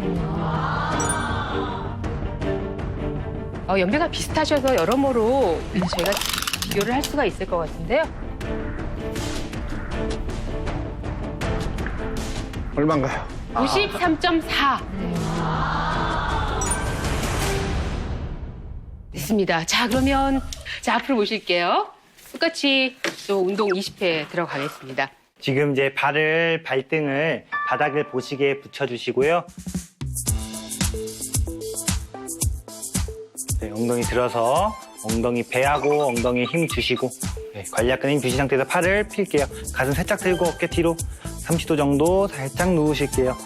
연배가 비슷하셔서 여러모로 저희가 비교를 할 수가 있을 것 같은데요. 얼마인가요? 93.4. 됐습니다. 자, 그러면 앞으로 모실게요. 똑같이 또 운동 20회 들어가겠습니다. 지금 이제 발등을 바닥을 보시게 붙여주시고요. 네, 엉덩이 들어서 엉덩이 배하고 엉덩이에 힘 주시고 네, 관략근 힘 주신 상태에서 팔을 필게요. 가슴 살짝 들고 어깨 뒤로 30도 정도 살짝 누우실게요.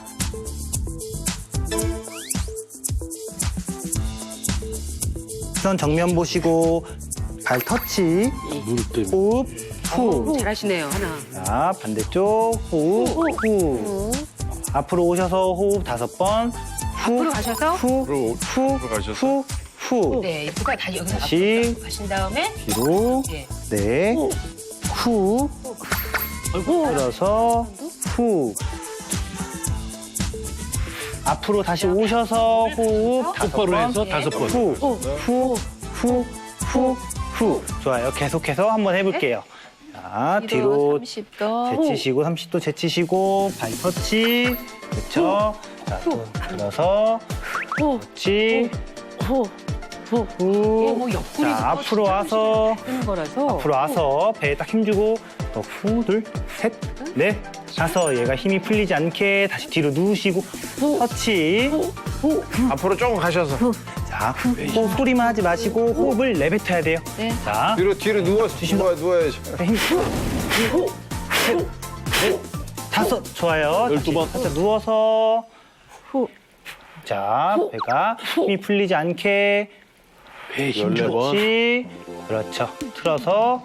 시선 정면 보시고 발 터치, 호흡, 후. 잘하시네요, 하나. 자, 반대쪽 호흡, 후. 앞으로 오셔서 호흡 5번. 앞으로 가셔서 후, 후. 네, 이쁘가 다시 여기서 다시 앞으로 가신 다음에 뒤로. 예. 네. 후. 들어서 후. 앞으로 다시 오셔서 호흡 똑바로 해서 5번. 후, 후, 후, 후, 후. 좋아요. 계속해서 한번 해볼게요. 자, 뒤로 30도. 제치시고 30도 제치시고 발 터치. 그렇죠. 자, 또 들어서 터치. 후. 뭐 옆구리 자, 앞으로 와서 하는 거라서 앞으로 와서 배에 딱 힘주고 또 후, 둘, 셋, 넷, 다섯. 얘가 힘이 풀리지 않게 다시 뒤로 누우시고 터치. 앞으로 조금 가셔서. 자, 호흡 소리만 하지 마시고 호흡을 내뱉어야 돼요. 네. 자, 뒤로 누워서 누워야지. 힘. 셋, 넷, 다섯. 좋아요. 12번. 살짝 누워서 후. 자, 배가 힘이 풀리지 않게 배 힘 줘. 그렇지. 그렇죠. 틀어서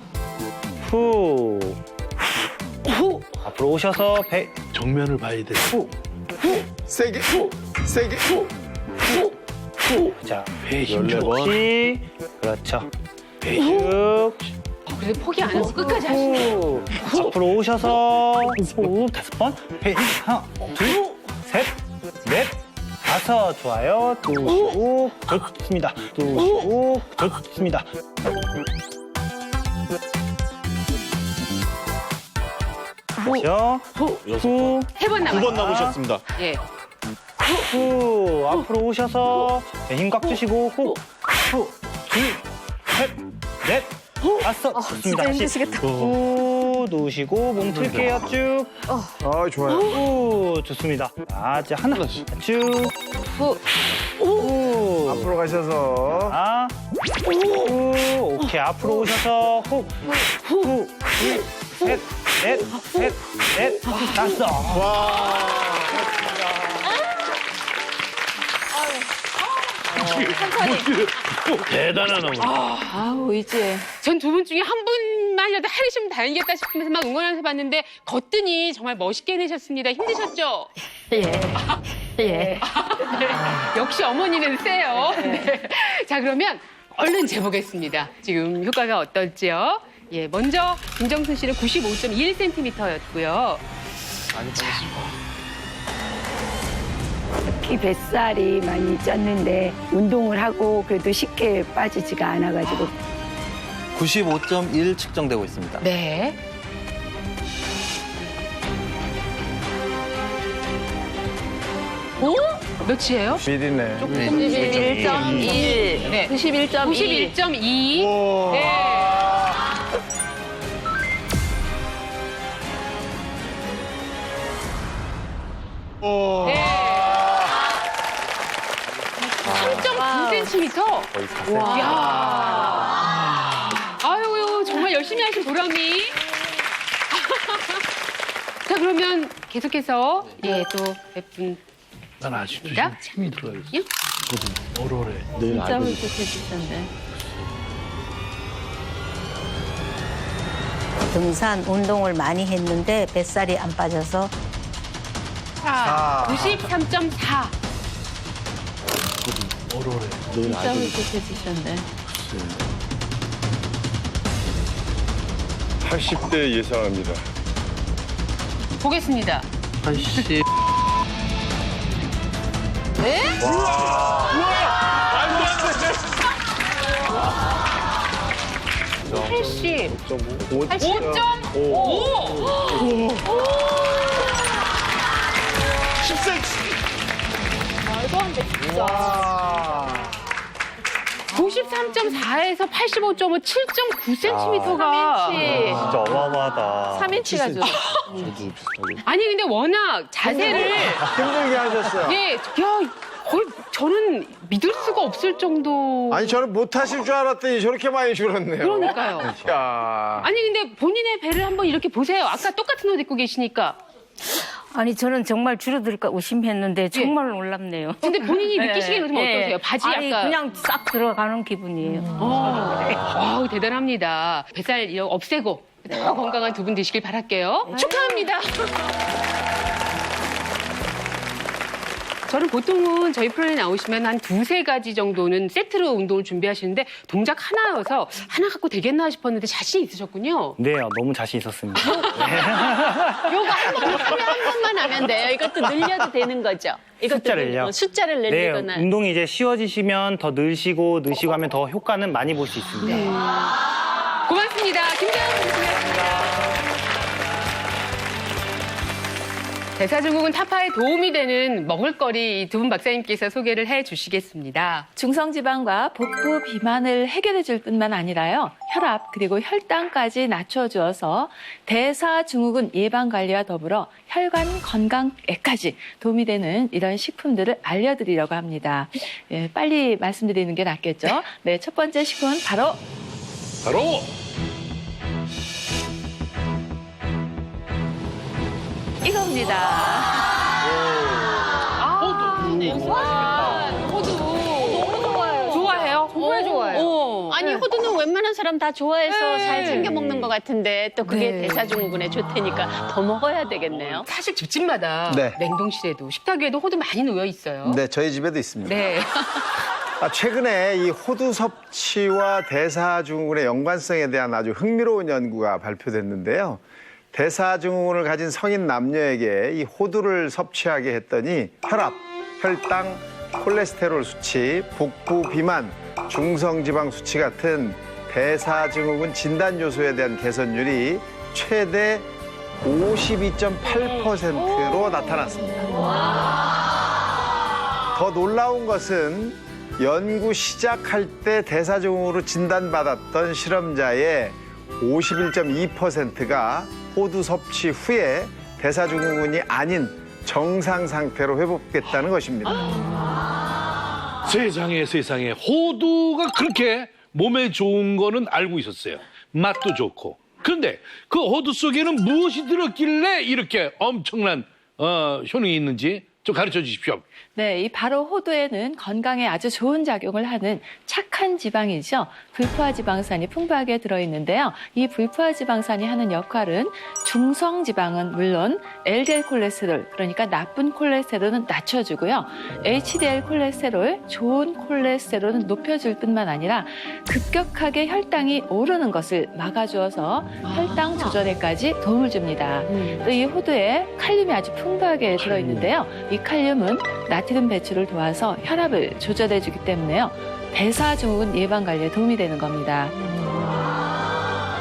후. 앞으로 오셔서 배 정면을 봐야 돼. 세게. 자, 배 힘 줘. 그렇지. 그렇죠. 쭉. 그래도 포기 안 하고 끝까지 하시네요. 후. 앞으로 오셔서 호흡 5번. 배 하나, 둘, 셋, 넷, 다섯. 좋아요. 쭉. 좋습니다. 쭉. 좋습니다. 그렇죠. 후. 3번 남았어요. 9번 남으셨습니다. 예. 후. 앞으로 오셔서 힘 꽉 주시고 후. 둘, 셋, 넷, 다섯. 좋습니다. 다시 후. 누우시고 몸 틀게요. 쭉. 좋아요. 후. 좋습니다. 자, 이제 하나. 쭉. 후. 앞으로 가셔서. 아. 후. 오케이. 앞으로 오셔서 후. 후. 둘, 셋, 넷, 다섯. 대단한 어머니. 아우, 이제. 전 두 분 중에 한 분만이라도 하시면 다행이겠다 싶으면서 막 응원을 해봤는데 걷더니 정말 멋있게 해내셨습니다. 힘드셨죠? 예. 역시 어머니는 세요. 네. 자, 그러면 얼른 재보겠습니다. 지금 효과가 어떨지요? 예, 먼저 김정순 씨는 95.1cm였고요. 특히 뱃살이 많이 쪘는데 운동을 하고 그래도 쉽게 빠지지가 않아가지고 95.1 측정되고 있습니다. 네. 오? 몇이에요? 미리네. 91.1. 네. 91.2. 91.2. 네. 네. 3.9cm. 거의 4cm. 이야. 아유, 정말 열심히 하신 보람이. 자, 그러면 계속해서 또 몇 분. 난 아직도 입니다. 지금 힘이 들어가 있어. 예? 얼얼해. 진짜 훌륭해 주셨네. 등산 운동을 많이 했는데 뱃살이 안 빠져서 자, 93.4. 얼얼해. 진짜 훌륭해 주셨네. 80대 예상합니다. 보겠습니다. 80. 네? 말도 안 돼. 80. 5.5. 5.5. 10cm. 말도 안 돼, 진짜. 93.4에서 85.5, 7.9cm가. 진짜 어마어마하다. 3인치가 죠 아니, 근데 워낙 자세를. 힘들게 하셨어요. 예, 야, 거의 저는 믿을 수가 없을 정도. 아니, 저는 못하실 줄 알았더니 저렇게 많이 줄었네요. 그러니까요. 야. 아니, 근데 본인의 배를 한번 이렇게 보세요. 아까 똑같은 옷 입고 계시니까. 아니 저는 정말 줄어들까 의심했는데 정말 놀랍네요. 근데 본인이 느끼시기에 그러면 어떠세요? 바지 아니, 약간. 그냥 싹 들어가는 기분이에요. 아우, 대단합니다. 뱃살 이거 없애고 더 건강한 두 분 되시길 바랄게요. 축하합니다. 저는 보통은 저희 프로에 나오시면 한 2-3가지 정도는 세트로 운동을 준비하시는데 동작 하나여서 하나 갖고 되겠나 싶었는데 자신 있으셨군요. 네, 너무 자신 있었습니다. 요거 한 번만 하면 한 번만 하면 돼요. 이것도 늘려도 되는 거죠. 이것도 숫자를요? 숫자를 네, 늘리거나. 운동이 이제 쉬워지시면 더 늘시고 하면 더 효과는 많이 볼 수 있습니다. 고맙습니다. 김재현 선수였습니다. 대사증후군 타파에 도움이 되는 먹을거리 두 분 박사님께서 소개를 해주시겠습니다. 중성지방과 복부 비만을 해결해 줄 뿐만 아니라요. 혈압 그리고 혈당까지 낮춰주어서 대사증후군 예방관리와 더불어 혈관 건강에까지 도움이 되는 이런 식품들을 알려드리려고 합니다. 예, 빨리 말씀드리는 게 낫겠죠. 네, 첫 번째 식품은 바로 이겁니다. 호두. 너무 좋아요. 좋아해요? 정말 좋아해요. 아니 호두는 웬만한 사람 다 좋아해서 네. 잘 챙겨 먹는 것 같은데 또 그게 네. 대사증후군에 좋다니까 더 먹어야 되겠네요. 사실 집집마다 네. 냉동실에도 식탁에도 호두 많이 놓여 있어요. 네, 저희 집에도 있습니다. 네. 최근에 이 호두 섭취와 대사증후군의 연관성에 대한 아주 흥미로운 연구가 발표됐는데요. 대사증후군을 가진 성인 남녀에게 이 호두를 섭취하게 했더니 혈압, 혈당, 콜레스테롤 수치, 복부 비만, 중성지방 수치 같은 대사증후군 진단 요소에 대한 개선율이 최대 52.8%로 나타났습니다. 더 놀라운 것은 연구 시작할 때 대사증후군으로 진단받았던 실험자의 51.2%가 호두 섭취 후에 대사증후군이 아닌 정상 상태로 회복됐다는 것입니다. 세상에 호두가 그렇게 몸에 좋은 거는 알고 있었어요. 맛도 좋고. 그런데 그 호두 속에는 무엇이 들었길래 이렇게 엄청난 효능이 있는지 좀 가르쳐 주십시오. 네, 이 바로 호두에는 건강에 아주 좋은 작용을 하는 착한 지방이죠. 불포화지방산이 풍부하게 들어있는데요. 이 불포화지방산이 하는 역할은 중성지방은 물론 LDL 콜레스테롤, 그러니까 나쁜 콜레스테롤은 낮춰주고요. HDL 콜레스테롤, 좋은 콜레스테롤은 높여줄 뿐만 아니라 급격하게 혈당이 오르는 것을 막아주어서 혈당 조절에까지 도움을 줍니다. 또 이 호두에 칼륨이 아주 풍부하게 들어있는데요. 이 칼륨은 나트륨 배출을 도와서 혈압을 조절해주기 때문에요. 대사증후군 예방관리에 도움이 되는 겁니다.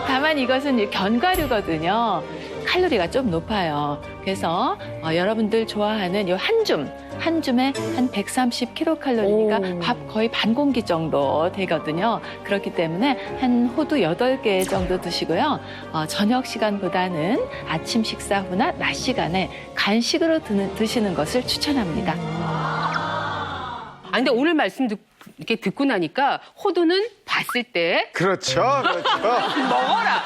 다만 이것은 견과류거든요. 칼로리가 좀 높아요. 그래서 여러분들 좋아하는 요 한 줌에 한 130kcal가 밥 거의 반 공기 정도 되거든요. 그렇기 때문에 한 호두 8개 정도 드시고요. 저녁 시간보다는 아침 식사 후나 낮 시간에 간식으로 드시는 것을 추천합니다. 근데 오늘 말씀 이렇게 듣고 나니까 호두는 봤을 때 그렇죠. 먹어라.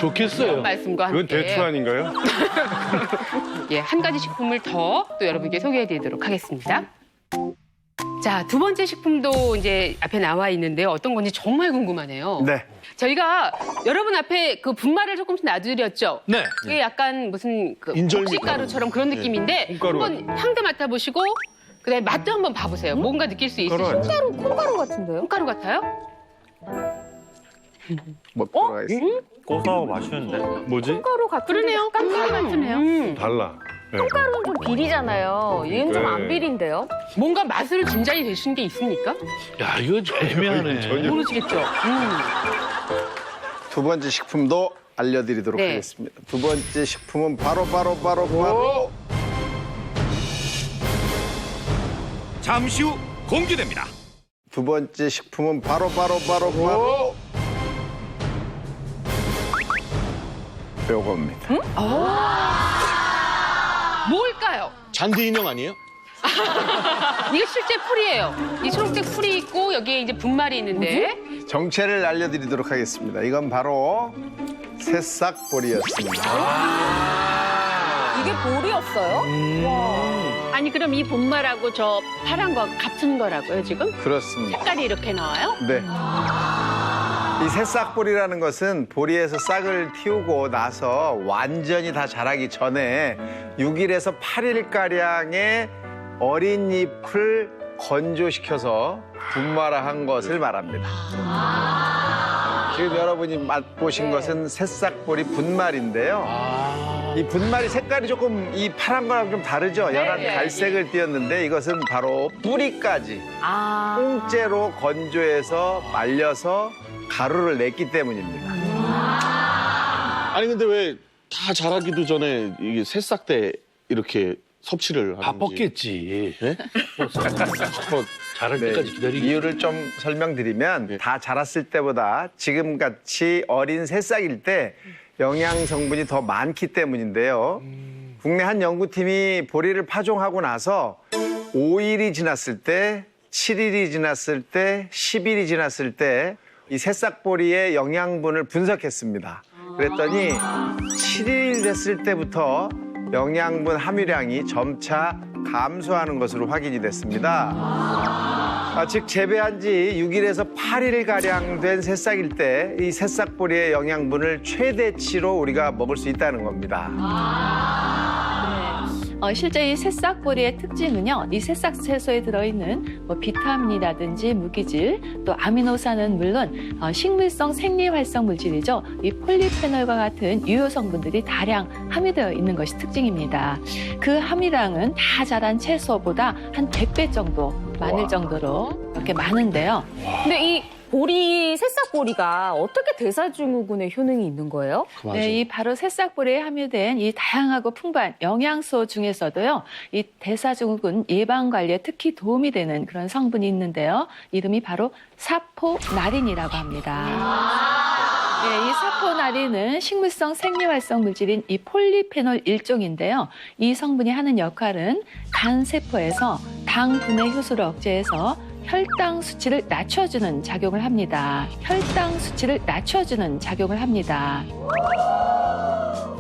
좋겠어요. 말씀과 함께. 이건 대투 아닌가요? 예, 한 가지 식품을 더 또 여러분께 소개해드리도록 하겠습니다. 자, 두 번째 식품도 이제 앞에 나와 있는데요. 어떤 건지 정말 궁금하네요. 네. 저희가 여러분 앞에 그 분말을 조금씩 놔드렸죠. 네. 이게 약간 무슨 그 인절미 곡식가루처럼 그런 느낌인데 콩가루 한번 향도 맡아보시고 그다음에 맛도 한번 봐보세요. 뭔가 느낄 수 있으시죠? 콩가루 같은데요? 콩가루 같아요? 뭐 들어가 있어요? 고소하고 맛있는데. 뭐지? 콩가루 같은 그러네요. 콩가루 같으네요. 달라. 네. 콩가루는 좀 비리잖아요. 얘는 좀 안 네. 비린데요? 뭔가 맛으로 짐작이 되시는 게 있습니까? 야, 이거 좀 애매하네. 모르시겠죠? 두 번째 식품도 알려드리도록 네. 하겠습니다. 두 번째 식품은 바로 잠시 후 공개됩니다. 두 번째 식품은 바로 요겁니다. 뭘까요? 잔디 인형 아니에요? 이게 실제 풀이에요. 이 초록색 풀이 있고 여기에 이제 분말이 있는데 정체를 알려드리도록 하겠습니다. 이건 바로 새싹보리였습니다. 이게 볼이었어요? 아니 그럼 이 분말하고 저 파란 거 같은 거라고요 지금? 그렇습니다. 색깔이 이렇게 나와요? 네. 이 새싹보리라는 것은 보리에서 싹을 틔우고 나서 완전히 다 자라기 전에 6일에서 8일가량의 어린 잎을 건조시켜서 분말화한 것을 말합니다. 지금 여러분이 맛보신 것은 새싹보리 분말인데요. 이 분말이 색깔이 조금 이 파란 거랑 좀 다르죠? 연한 갈색을 띄었는데 이것은 바로 뿌리까지 통째로 건조해서 말려서 가루를 냈기 때문입니다. 아니 근데 왜 다 자라기도 전에 이게 새싹 때 이렇게 섭취를 하는지. 바빴겠지. 네? 자랄 때까지 기다리기. 이유를 좀 설명드리면 다 자랐을 때보다 지금같이 어린 새싹일 때 영양 성분이 더 많기 때문인데요. 국내 한 연구팀이 보리를 파종하고 나서 5일이 지났을 때, 7일이 지났을 때, 10일이 지났을 때 이 새싹보리의 영양분을 분석했습니다. 그랬더니 7일 됐을 때부터 영양분 함유량이 점차 감소하는 것으로 확인이 됐습니다. 즉 재배한 지 6일에서 8일가량 된 새싹일 때 이 새싹보리의 영양분을 최대치로 우리가 먹을 수 있다는 겁니다. 실제 이 새싹보리의 특징은요, 이 새싹 채소에 들어있는 비타민이라든지 무기질, 또 아미노산은 물론 식물성 생리활성 물질이죠. 이 폴리페놀과 같은 유효 성분들이 다량 함유되어 있는 것이 특징입니다. 그 함유량은 다 자란 채소보다 한 100배 정도 많을 정도로 이렇게 많은데요. 근데 이 보리, 새싹보리가 어떻게 대사증후군에 효능이 있는 거예요? 네, 이 바로 새싹보리에 함유된 이 다양하고 풍부한 영양소 중에서도요, 이 대사증후군 예방 관리에 특히 도움이 되는 그런 성분이 있는데요. 이름이 바로 사포나린이라고 합니다. 네, 이 사포나린은 식물성 생리활성 물질인 이 폴리페놀 일종인데요. 이 성분이 하는 역할은 간 세포에서 당 분해 효소를 억제해서 혈당 수치를 낮춰주는 작용을 합니다. 혈당 수치를 낮춰주는 작용을 합니다.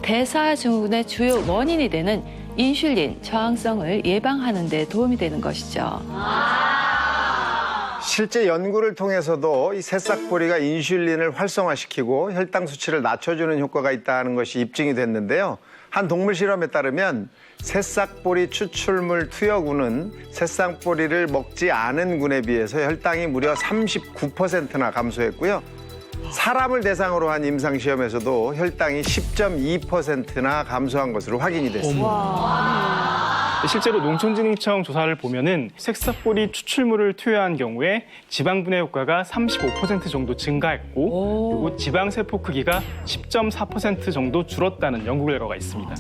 대사증후군의 주요 원인이 되는 인슐린 저항성을 예방하는 데 도움이 되는 것이죠. 실제 연구를 통해서도 이 새싹보리가 인슐린을 활성화시키고 혈당 수치를 낮춰주는 효과가 있다는 것이 입증이 됐는데요. 한 동물 실험에 따르면 새싹보리 추출물 투여군은 새싹보리를 먹지 않은 군에 비해서 혈당이 무려 39%나 감소했고요. 사람을 대상으로 한 임상시험에서도 혈당이 10.2%나 감소한 것으로 확인이 됐습니다. 실제로 농촌진흥청 조사를 보면은 새싹보리 추출물을 투여한 경우에 지방 분해 효과가 35% 정도 증가했고 그리고 지방 세포 크기가 10.4% 정도 줄었다는 연구 결과가 있습니다.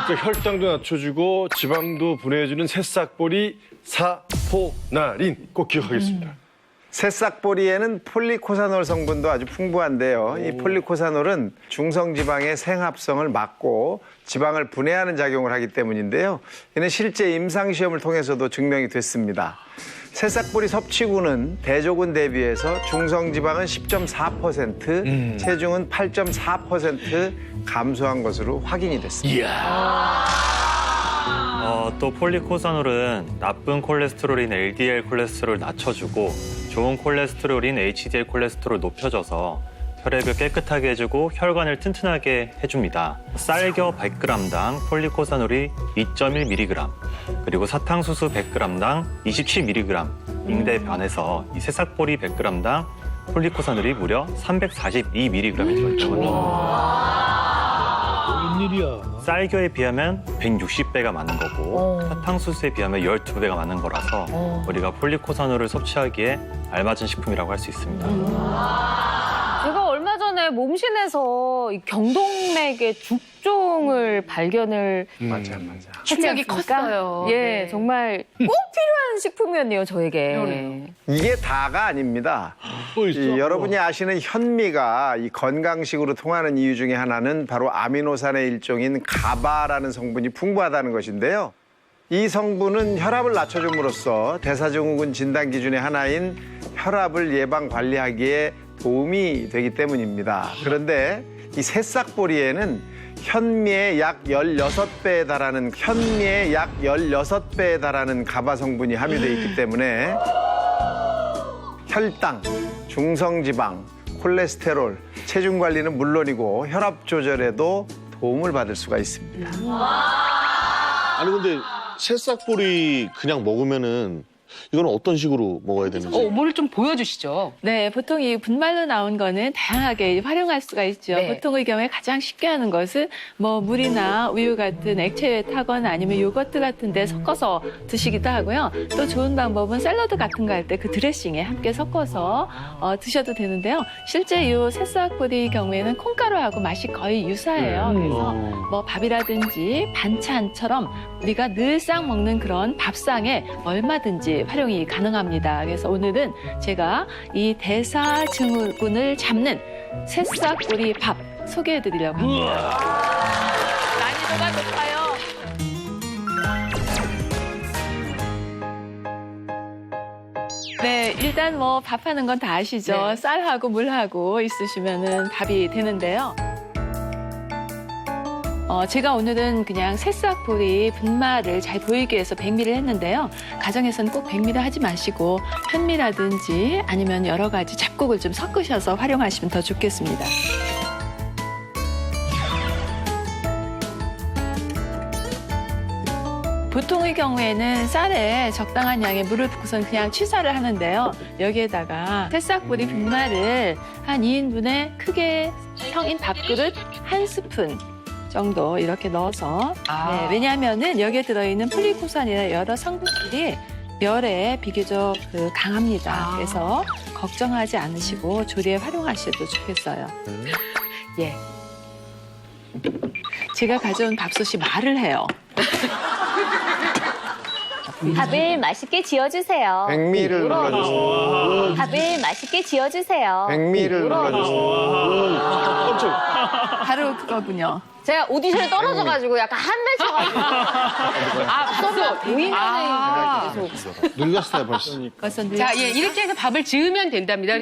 그러니까 혈당도 낮춰주고 지방도 분해해주는 새싹보리 사포나린 꼭 기억하겠습니다. 새싹보리에는 폴리코사놀 성분도 아주 풍부한데요. 이 폴리코사놀은 중성지방의 생합성을 막고 지방을 분해하는 작용을 하기 때문인데요. 이는 실제 임상시험을 통해서도 증명이 됐습니다. 새싹보리 섭취군은 대조군 대비해서 중성지방은 10.4%, 체중은 8.4% 감소한 것으로 확인이 됐습니다. 또 폴리코사놀은 나쁜 콜레스테롤인 LDL 콜레스테롤을 낮춰주고 좋은 콜레스테롤인 HDL 콜레스테롤을 높여줘서 혈액을 깨끗하게 해주고 혈관을 튼튼하게 해줍니다. 쌀겨 100g당 폴리코사놀이 2.1mg, 그리고 사탕수수 100g당 27mg 잉대에 반해서 이 새싹보리 100g당 폴리코사놀이 무려 342mg이 들어있거든요. 웬일이야. 쌀겨에 비하면 160배가 많은 거고 사탕수수에 비하면 12배가 많은 거라서 우리가 폴리코사놀을 섭취하기에 알맞은 식품이라고 할 수 있습니다. 제가 얼마 전에 몸신에서 이 경동맥의 죽종을 발견을 충격이 컸어요. 예, 네. 정말 꼭 필요한 식품이었네요, 저에게. 이게 다가 아닙니다. 여러분이 아시는 현미가 이 건강식으로 통하는 이유 중에 하나는 바로 아미노산의 일종인 가바라는 성분이 풍부하다는 것인데요. 이 성분은 혈압을 낮춰줌으로써 대사증후군 진단 기준의 하나인 혈압을 예방 관리하기에 도움이 되기 때문입니다. 그런데 이 새싹보리에는 현미의 약 16배에 달하는 가바 성분이 함유되어 있기 때문에 혈당, 중성지방, 콜레스테롤, 체중 관리는 물론이고 혈압 조절에도 도움을 받을 수가 있습니다. 아니 근데 새싹보리 그냥 먹으면은 이건 어떤 식으로 먹어야 되는지. 뭘 좀 보여주시죠. 네, 보통 이 분말로 나온 거는 다양하게 활용할 수가 있죠. 네. 보통의 경우에 가장 쉽게 하는 것은 뭐 물이나 우유 같은 액체에 타거나 아니면 요거트 같은 데 섞어서 드시기도 하고요. 또 좋은 방법은 샐러드 같은 거 할 때 그 드레싱에 함께 섞어서 드셔도 되는데요. 실제 이 새싹보리 경우에는 콩가루하고 맛이 거의 유사해요. 그래서 뭐 밥이라든지 반찬처럼 우리가 늘상 먹는 그런 밥상에 얼마든지 활용이 가능합니다. 그래서 오늘은 제가 이 대사증후군을 잡는 새싹보리 밥 소개해드리려고 합니다. 난이도가 높아요. 네, 일단 뭐 밥하는 건 다 아시죠? 네. 쌀하고 물하고 있으시면은 밥이 되는데요. 제가 오늘은 그냥 새싹보리 분말을 잘 보이게 해서 백미를 했는데요. 가정에서는 꼭 백미를 하지 마시고 현미라든지 아니면 여러 가지 잡곡을 좀 섞으셔서 활용하시면 더 좋겠습니다. 보통의 경우에는 쌀에 적당한 양의 물을 붓고선 그냥 취사를 하는데요. 여기에다가 새싹보리 분말을 한 2인분에 크게 성인 밥그릇 1스푼 정도 이렇게 넣어서 네, 왜냐하면은 여기에 들어있는 폴리코산이나 여러 성분들이 멸에 비교적 강합니다. 그래서 걱정하지 않으시고 조리에 활용하셔도 좋겠어요. 예. 제가 가져온 밥솥이 말을 해요. 밥을 맛있게 지어주세요. 백미를 눌러주세요. 밥을 맛있게 지어주세요. 백미를 눌러주세요. 바로 그거군요. 제가 오디션에 떨어져가지고 약간 한배 쳐가지고. 밥솥 보이면은 계속. 늙었어요 벌써. 자, 예, 이렇게 해서 밥을 지으면 된답니다.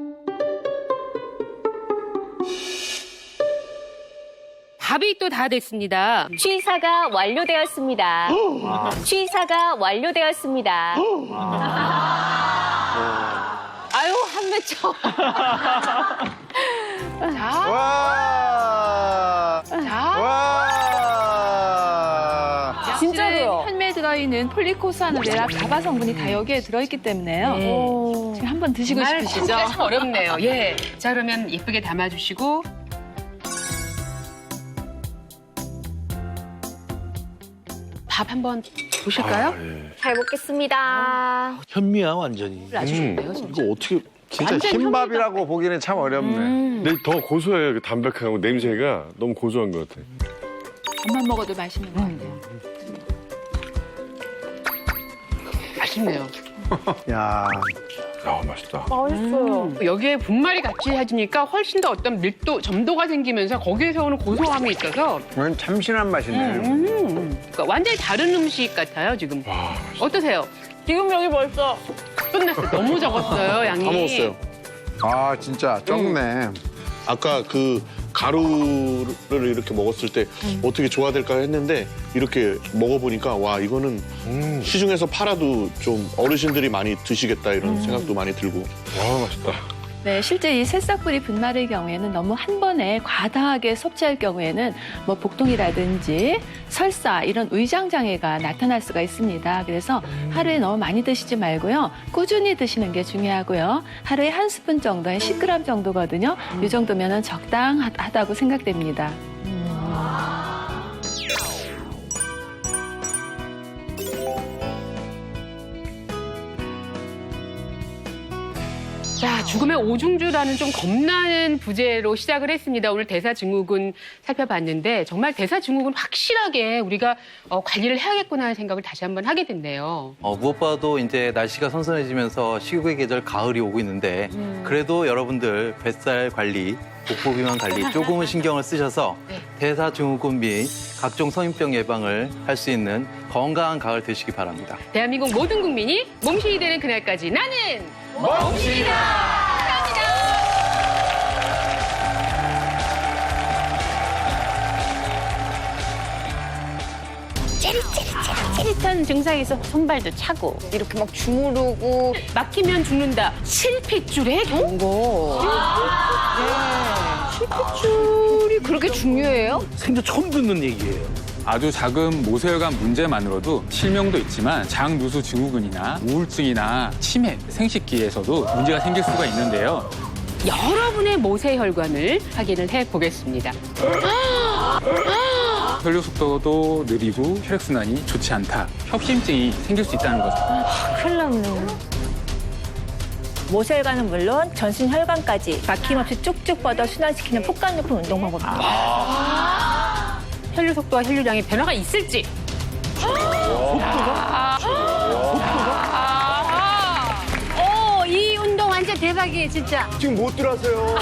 밥이 또 다 됐습니다. 취사가 완료되었습니다. 취사가 완료되었습니다. 아유, 한배 쳐. 와! 진짜로요. 현미에 들어있는 폴리코사놀이나 가바 성분이 다 여기에 들어있기 때문에요. 지금 한번 드시고 싶으시죠? 정말 참 어렵네요. 예. 자, 그러면 예쁘게 담아주시고. 밥 한번 보실까요? 잘 먹겠습니다. 현미야 완전히. 아주 좋네요, 진짜. 이거 어떻게 진짜 완전 흰밥이라고 보기는 참 어렵네. 근데 더 고소해요. 그 담백하고 냄새가 너무 고소한 것 같아. 밥만 먹어도 맛있는 것 같아요. 맛있네요. 야, 맛있다. 맛있어요. 여기에 분말이 같이 해지니까 훨씬 더 어떤 밀도, 점도가 생기면서 거기에서 오는 고소함이 있어서 완전 참신한 맛이네요. 그러니까 완전히 다른 음식 같아요, 지금. 어떠세요? 지금 여기 벌써 끝났어요. 너무 적었어요, 양이. 다 먹었어요. 아, 진짜 적네. 아까 그 가루를 이렇게 먹었을 때 어떻게 줘야 될까 했는데 이렇게 먹어보니까 와 이거는 시중에서 팔아도 좀 어르신들이 많이 드시겠다 이런 생각도 많이 들고. 와, 맛있다. 네, 실제 이 새싹뿌리 분말의 경우에는 너무 한 번에 과다하게 섭취할 경우에는 뭐 복통이라든지 설사 이런 위장 장애가 나타날 수가 있습니다. 그래서 하루에 너무 많이 드시지 말고요. 꾸준히 드시는 게 중요하고요. 하루에 한 스푼 정도, 한 10g 정도거든요. 이 정도면은 적당하다고 생각됩니다. 자, 죽음의 오중주라는 좀 겁나는 부제로 시작을 했습니다. 오늘 대사증후군 살펴봤는데 정말 대사증후군 확실하게 우리가 관리를 해야겠구나 하는 생각을 다시 한번 하게 됐네요. 무엇보다도 이제 날씨가 선선해지면서 식욕의 계절 가을이 오고 있는데 그래도 여러분들 뱃살 관리, 복부 비만 관리 조금은 신경을 쓰셔서 대사증후군 및 각종 성인병 예방을 할 수 있는 건강한 가을 되시기 바랍니다. 대한민국 모든 국민이 몸신이 되는 그날까지 나는 몸신이다! 찌릿한 증상이 있어 손발도 차고 이렇게 막 주무르고 막히면 죽는다. 실핏줄의 경고. 실핏줄이 그렇게 중요해요? 생전 처음 듣는 얘기예요. 아주 작은 모세혈관 문제만으로도 실명도 있지만 장누수 증후군이나 우울증이나 치매, 생식기에서도 문제가 생길 수가 있는데요. 여러분의 모세혈관을 확인을 해보겠습니다. 혈류 속도도 느리고 혈액순환이 좋지 않다. 협심증이 생길 수 있다는 거죠. 큰일 났네. 모세혈관은 물론 전신 혈관까지 막힘없이 쭉쭉 뻗어 순환시키는 폭간 높은 운동 방법입니다. 혈류 속도와 혈류량에 변화가 있을지. 이 운동 완전 대박이에요, 진짜. 지금 못 들었어요.